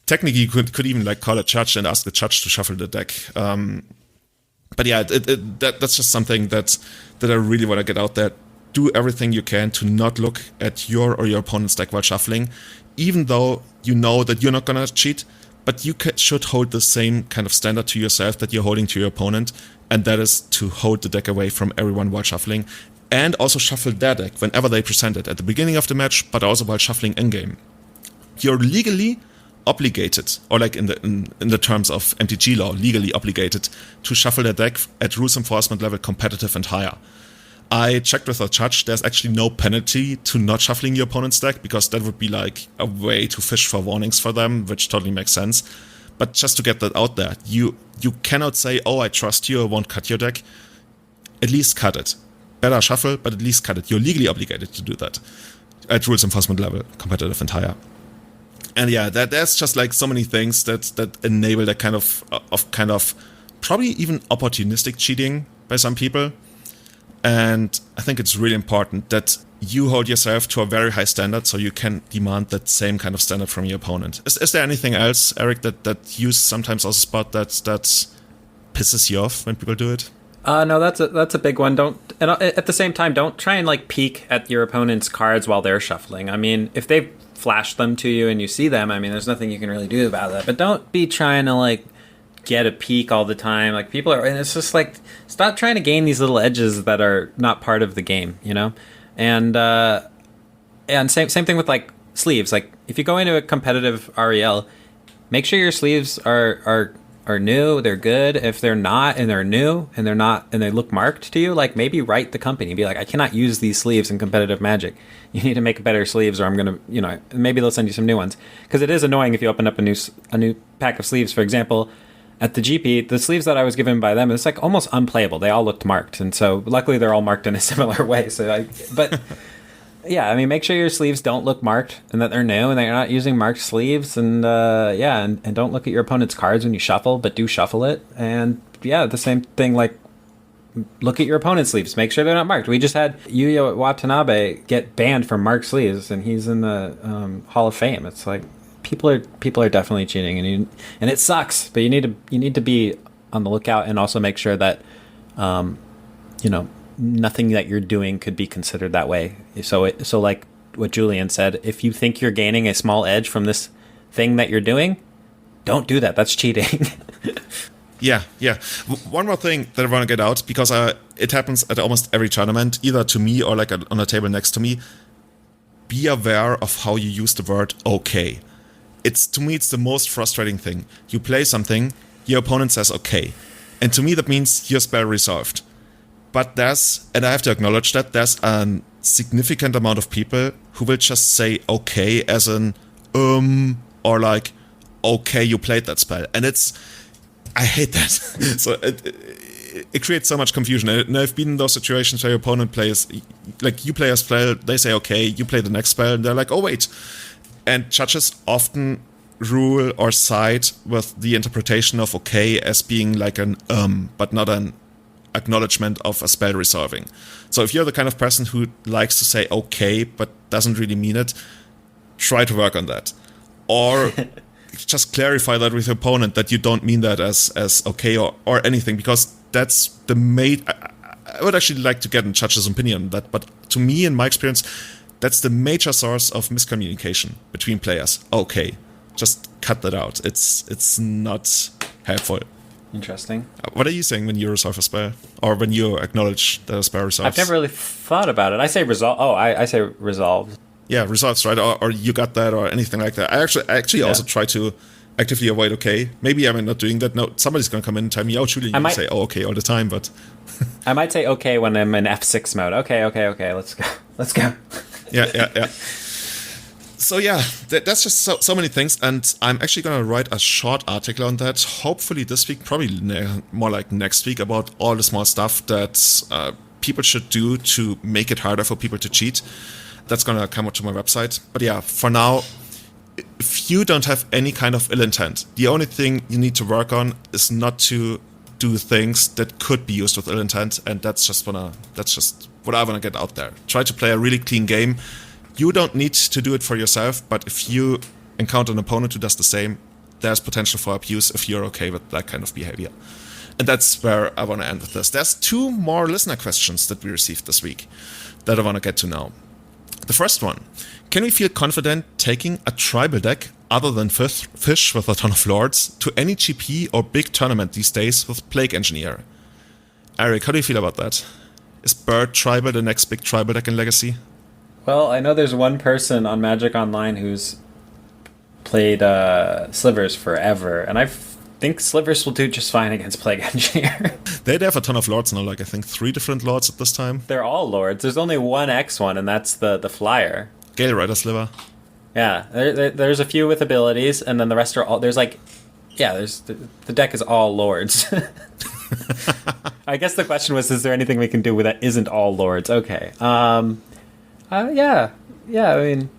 technically, you could even like call a judge and ask the judge to shuffle the deck. But yeah, that's just something that I really want to get out there. Do everything you can to not look at your or your opponent's deck while shuffling, even though you know that you're not going to cheat. But you should hold the same kind of standard to yourself that you're holding to your opponent, and that is to hold the deck away from everyone while shuffling, and also shuffle their deck whenever they present it at the beginning of the match, but also while shuffling in-game. You're legally obligated, or like in the terms of MTG law, legally obligated to shuffle their deck at rules enforcement level competitive and higher. I checked with a judge, there's actually no penalty to not shuffling your opponent's deck, because that would be like a way to fish for warnings for them, which totally makes sense. But just to get that out there, you cannot say, oh, I trust you, I won't cut your deck. At least cut it. Better shuffle, but at least cut it. You're legally obligated to do that at rules enforcement level, competitive and higher. And yeah, there's just like so many things that enable that kind of probably even opportunistic cheating by some people. And I think it's really important that you hold yourself to a very high standard so you can demand that same kind of standard from your opponent. Is there anything else, Eric, that you sometimes also spot that pisses you off when people do it? No, that's a big one. And at the same time, don't try and like peek at your opponent's cards while they're shuffling. I mean, if they flash them to you and you see them, I mean, there's nothing you can really do about that. But don't be trying to like get a peek all the time. Like people are, and it's just like, stop trying to gain these little edges that are not part of the game, you know? And same thing with like sleeves. Like if you go into a competitive REL, make sure your sleeves are new, they're good. If they're not and they're new and they're not and they look marked to you, like maybe write the company, be like, I cannot use these sleeves in competitive Magic. You need to make better sleeves, or I'm gonna, you know, maybe they'll send you some new ones. Because it is annoying if you open up a new pack of sleeves. For example, at the GP, the sleeves that I was given by them, it's like almost unplayable. They all looked marked, and so luckily they're all marked in a similar way. But yeah, I mean, make sure your sleeves don't look marked and that they're new and that you're not using marked sleeves. And and don't look at your opponent's cards when you shuffle, but do shuffle it. And yeah, the same thing, like look at your opponent's sleeves. Make sure they're not marked. We just had Yuya Watanabe get banned from marked sleeves, and he's in the Hall of Fame. It's like people are definitely cheating, and it sucks. But you need to be on the lookout, and also make sure that nothing that you're doing could be considered that way. So like what Julian said, if you think you're gaining a small edge from this thing that you're doing, don't do that. That's cheating. Yeah. One more thing that I want to get out, because it happens at almost every tournament, either to me or like on a table next to me. Be aware of how you use the word okay. To me, it's the most frustrating thing. You play something, your opponent says okay. And to me, that means your spell resolved. But and I have to acknowledge that, there's a significant amount of people who will just say okay as an or like, okay, you played that spell. And I hate that. So it creates so much confusion. And I've been in those situations where your opponent plays, like you play a spell, they say, okay, you play the next spell, and they're like, oh, wait. And judges often rule or side with the interpretation of okay as being like an but not an acknowledgement of a spell resolving. So if you're the kind of person who likes to say okay but doesn't really mean it, try to work on that. Or just clarify that with your opponent that you don't mean that as okay or anything, because that's the I would actually like to get a judge's opinion on that, but to me, in my experience, that's the major source of miscommunication between players. Okay, just cut that out. It's not helpful. Interesting. What are you saying when you resolve a spell? Or when you acknowledge that a spell resolves? I've never really thought about it. I say resolve. Oh, I say resolve. Yeah, resolves, right? Or you got that, or anything like that. I actually also try to actively avoid okay. Maybe I'm not doing that. No, somebody's going to come in and tell me, oh, Julian, you say, oh, okay, all the time, but... I might say okay when I'm in F6 mode. Okay, let's go. Yeah. So yeah, that's just so many things, and I'm actually going to write a short article on that, hopefully this week, probably more like next week, about all the small stuff that people should do to make it harder for people to cheat. That's going to come up to my website. But yeah, for now, if you don't have any kind of ill intent, the only thing you need to work on is not to do things that could be used with ill intent, and that's just what I want to get out there. Try to play a really clean game. You don't need to do it for yourself, but if you encounter an opponent who does the same, there's potential for abuse if you're okay with that kind of behavior. And that's where I want to end with this. There's 2 more listener questions that we received this week that I want to get to now. The first one: can we feel confident taking a tribal deck other than Fish with a ton of lords to any GP or big tournament these days with Plague Engineer? Eric, how do you feel about that? Is Bird Tribal the next big tribal deck in Legacy? Well, I know there's one person on Magic Online who's played Slivers forever, and I think Slivers will do just fine against Plague Engineer. They have a ton of lords now, like I think 3 different lords at this time. They're all lords. There's only one X one, and that's the flyer. Gale Rider Sliver. Yeah, there's a few with abilities, and then the rest are all... There's the deck is all lords. I guess the question was, is there anything we can do with that isn't all lords? Okay. Yeah, I mean,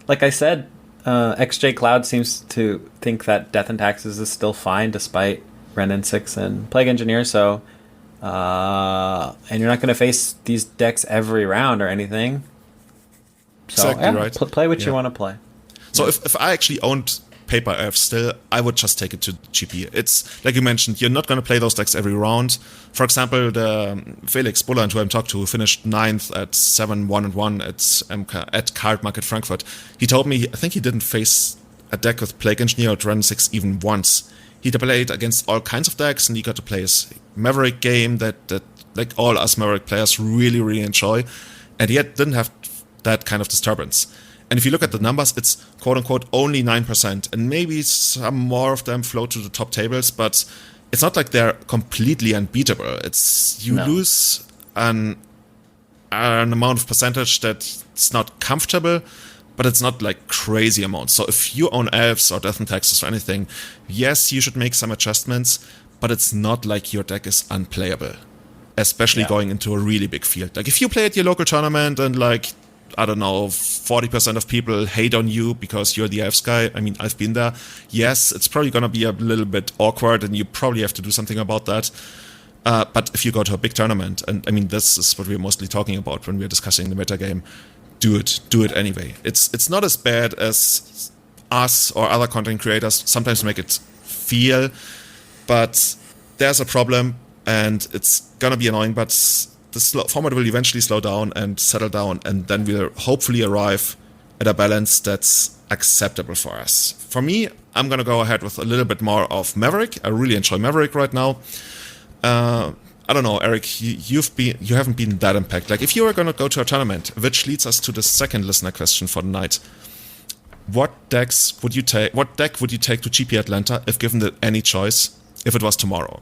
like I said, XJ Cloud seems to think that Death and Taxes is still fine despite Renin 6 and Plague Engineer, so... and you're not going to face these decks every round or anything. So, exactly right. Play what you want to play. So if I actually owned Paper Elf still, I would just take it to GP. It's, like you mentioned, you're not going to play those decks every round. For example, the Felix Bulland, who I talked to, who finished 9th at 7-1-1 at Cardmarket Frankfurt, he told me, I think he didn't face a deck with Plague Engineer or Renin 6 even once. He played against all kinds of decks, and he got to play his Maverick game that like all us Maverick players really, really enjoy, and yet didn't have that kind of disturbance. And if you look at the numbers, it's quote-unquote only 9%, and maybe some more of them float to the top tables, but it's not like they're completely unbeatable. It's you lose an amount of percentage that's not comfortable, but it's not like crazy amounts. So if you own Elves or Death and Taxes or anything, yes, you should make some adjustments, but it's not like your deck is unplayable, especially going into a really big field. Like if you play at your local tournament and like, I don't know, 40% of people hate on you because you're the Elves guy. I mean, I've been there. Yes, it's probably going to be a little bit awkward and you probably have to do something about that. But if you go to a big tournament, and I mean, this is what we're mostly talking about when we're discussing the metagame, do it anyway. It's not as bad as us or other content creators sometimes make it feel, but there's a problem and it's gonna be annoying, but the format will eventually slow down and settle down, and then we'll hopefully arrive at a balance that's acceptable for us. For me, I'm gonna go ahead with a little bit more of Maverick. I really enjoy Maverick right now. I don't know, Eric, you haven't been that impacted. Like, if you were going to go to a tournament, which leads us to the second listener question for the night. What deck would you take to GP Atlanta if given any choice, if it was tomorrow?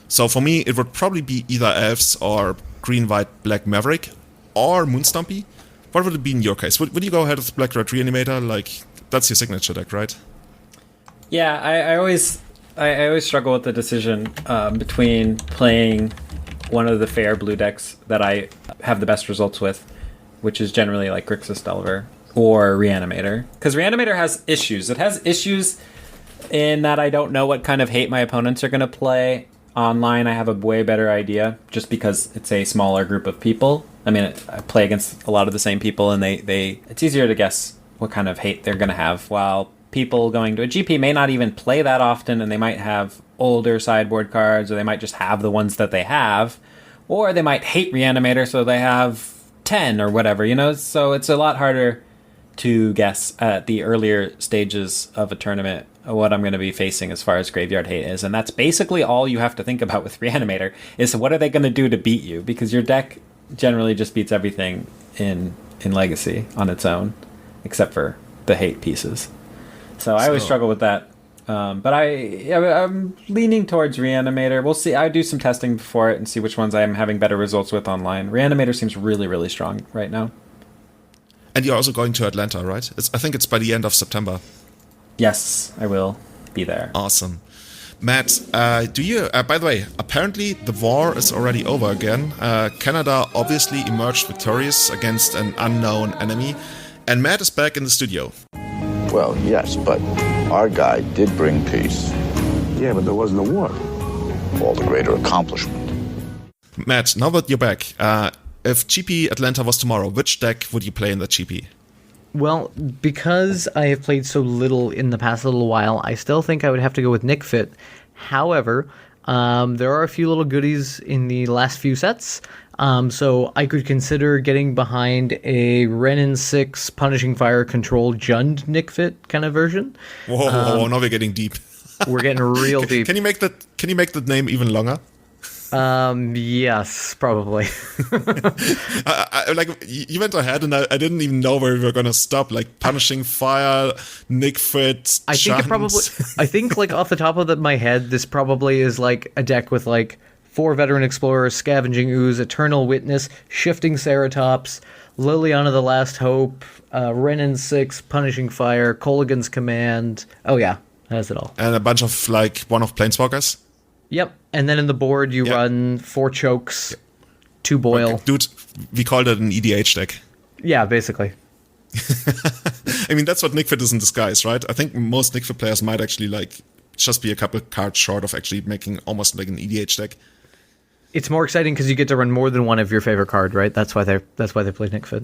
So for me, it would probably be either Elves or Green, White, Black Maverick or Moonstompy. What would it be in your case? Would you go ahead with Black Red Reanimator? Like, that's your signature deck, right? Yeah, I always I always struggle with the decision between playing one of the fair blue decks that I have the best results with, which is generally like Grixis Delver, or Reanimator. Because Reanimator has issues. It has issues in that I don't know what kind of hate my opponents are going to play. Online, I have a way better idea, just because it's a smaller group of people. I mean, I play against a lot of the same people, and it's easier to guess what kind of hate they're going to have, while people going to a GP may not even play that often, and they might have older sideboard cards, or they might just have the ones that they have, or they might hate Reanimator, so they have 10 or whatever, So it's a lot harder to guess at the earlier stages of a tournament what I'm going to be facing as far as graveyard hate is. And that's basically all you have to think about with Reanimator, is what are they going to do to beat you? Because your deck generally just beats everything in Legacy on its own, except for the hate pieces. So I always struggle with that. But I'm leaning towards Reanimator. We'll see. I do some testing before it and see which ones I'm having better results with online. Reanimator seems really, really strong right now. And you're also going to Atlanta, right? I think it's by the end of September. Yes, I will be there. Awesome. Matt, do you, by the way, apparently the war is already over again. Canada obviously emerged victorious against an unknown enemy, and Matt is back in the studio. Well, yes, but our guy did bring peace. Yeah, but there wasn't a war. All the greater accomplishment. Matt, now that you're back, if GP Atlanta was tomorrow, which deck would you play in that GP? Well, because I have played so little in the past little while, I still think I would have to go with Nick Fit. However, there are a few little goodies in the last few sets. So I could consider getting behind a Renin 6 Punishing Fire Control Jund Nick Fit kind of version. Whoa, now we're getting deep. We're getting real deep. Can you make that name even longer? Yes, probably. You went ahead, and I didn't even know where we were gonna stop. Like Punishing Fire, Nick Fit. I think like off the top of my head, this probably is like a deck with like 4 Veteran Explorers, Scavenging Ooze, Eternal Witness, Shifting Ceratops, Liliana the Last Hope, Renin 6, Punishing Fire, Kolaghan's Command. Oh yeah, that's it all. And a bunch of one-off Planeswalkers. Yep, and then in the board you run 4 Chokes, 2 Boil. Okay. Dude, we called it an EDH deck. Yeah, basically. I mean, that's what Nick Fit is in disguise, right? I think most Nick Fit players might actually just be a couple cards short of actually making almost like an EDH deck. It's more exciting because you get to run more than one of your favorite card, right? That's why they play Nick Fit.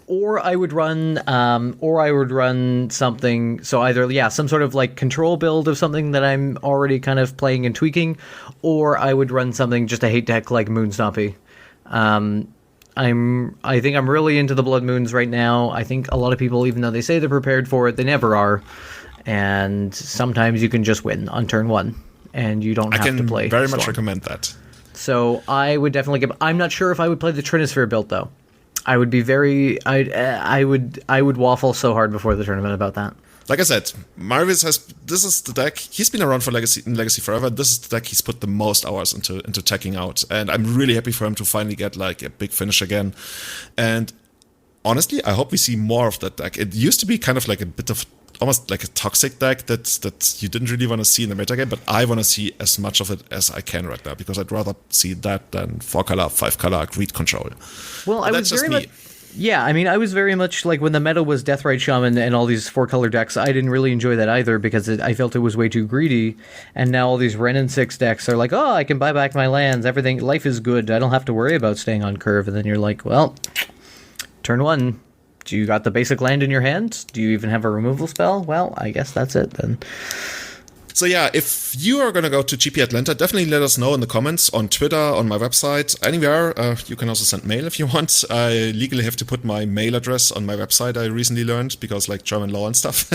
Or I would run something. So either some sort of like control build of something that I'm already kind of playing and tweaking, or I would run something just a hate deck like Moonstompy. I think I'm really into the Blood Moons right now. I think a lot of people, even though they say they're prepared for it, they never are. And sometimes you can just win on turn 1, and you don't have to play. I can very much recommend that. So I would definitely I'm not sure if I would play the Trinisphere build though. I would be I would waffle so hard before the tournament about that. Like I said, Marvis this is the deck. He's been around for Legacy forever. This is the deck he's put the most hours into teching out, and I'm really happy for him to finally get like a big finish again. And honestly, I hope we see more of that deck. It used to be kind of like a bit of almost like a toxic deck that you didn't really want to see in the metagame, but I want to see as much of it as I can right now, because I'd rather see that than 4-color, 5-color greed control. Well, I was very much... Yeah, I mean, I was very much like when the meta was Deathrite Shaman and all these 4-color decks, I didn't really enjoy that either because I felt it was way too greedy. And now all these Renin 6 decks are like, oh, I can buy back my lands, everything, life is good, I don't have to worry about staying on curve. And then you're like, well, turn 1, do you got the basic land in your hand? Do you even have a removal spell? Well, I guess that's it then. So yeah, if you are going to go to GP Atlanta, definitely let us know in the comments on Twitter, on my website, anywhere. You can also send mail if you want. I legally have to put my mail address on my website, I recently learned, because like German law and stuff.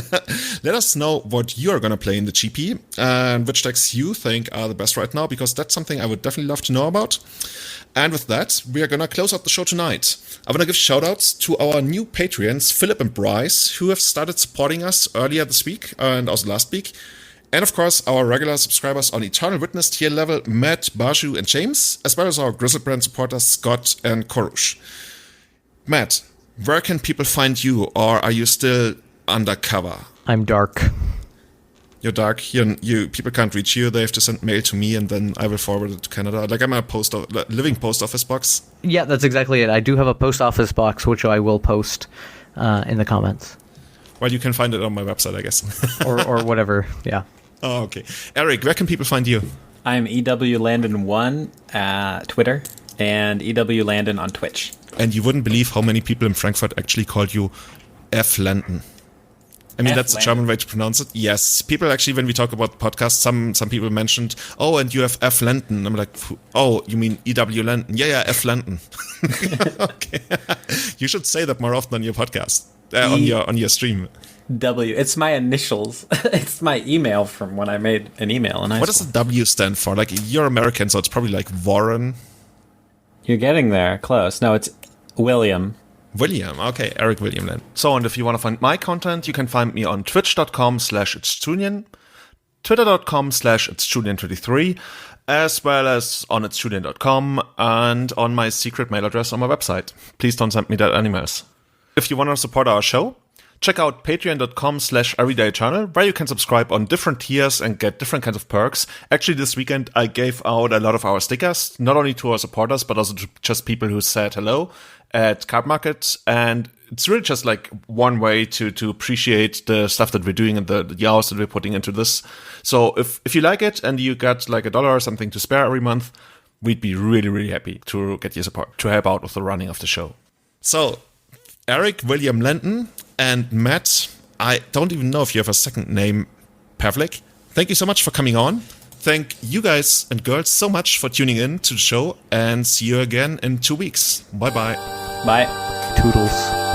Let us know what you are going to play in the GP and which decks you think are the best right now, because that's something I would definitely love to know about. And with that, we are going to close out the show tonight. I want to give shoutouts to our new Patreons, Philip and Bryce, who have started supporting us earlier this week and also last week. And of course, our regular subscribers on Eternal Witness tier level, Matt, Baju, and James, as well as our Grizzlebrand supporters, Scott and Korush. Matt, where can people find you, or are you still undercover? I'm dark. you're dark. You people can't reach you. They have to send mail to me, and then I will forward it to Canada. Like I'm a living post office box. Yeah, that's exactly it. I do have a post office box, which I will post in the comments. Well, you can find it on my website, I guess. or whatever, yeah. Oh, okay. Eric, where can people find you? I'm EWLandon1 Twitter and EWLandon on Twitch. And you wouldn't believe how many people in Frankfurt actually called you F. Landon. I mean, that's the German way to pronounce it. Yes. People actually, when we talk about podcasts, some people mentioned, oh, and you have F. Landon. I'm like, oh, you mean E.W. Landon? Yeah, F. Landon. Okay. You should say that more often on your podcast, on your stream. W. It's my initials. It's my email from when I made an email in high What does the W stand for? Like, you're American, so it's probably like Warren. You're getting there. Close. No, it's William. William, okay, Eric William then. So, and if you want to find my content, you can find me on twitch.com/itsjulian, twitter.com/itsjulian23, as well as on itsjulian.com and on my secret mail address on my website. Please don't send me that emails. If you want to support our show, check out patreon.com/everydaychannel, where you can subscribe on different tiers and get different kinds of perks. Actually, this weekend, I gave out a lot of our stickers, not only to our supporters, but also to just people who said hello at Cardmarket. And it's really just like one way to appreciate the stuff that we're doing and the hours that we're putting into this. So if you like it and you got like $1 or something to spare every month, we'd be really, really happy to get your support, to help out with the running of the show. So, Eric William Landon and Matt, I don't even know if you have a second name, Pavlik. Thank you so much for coming on. Thank you guys and girls so much for tuning in to the show, and see you again in 2 weeks. Bye-bye. Bye. Toodles.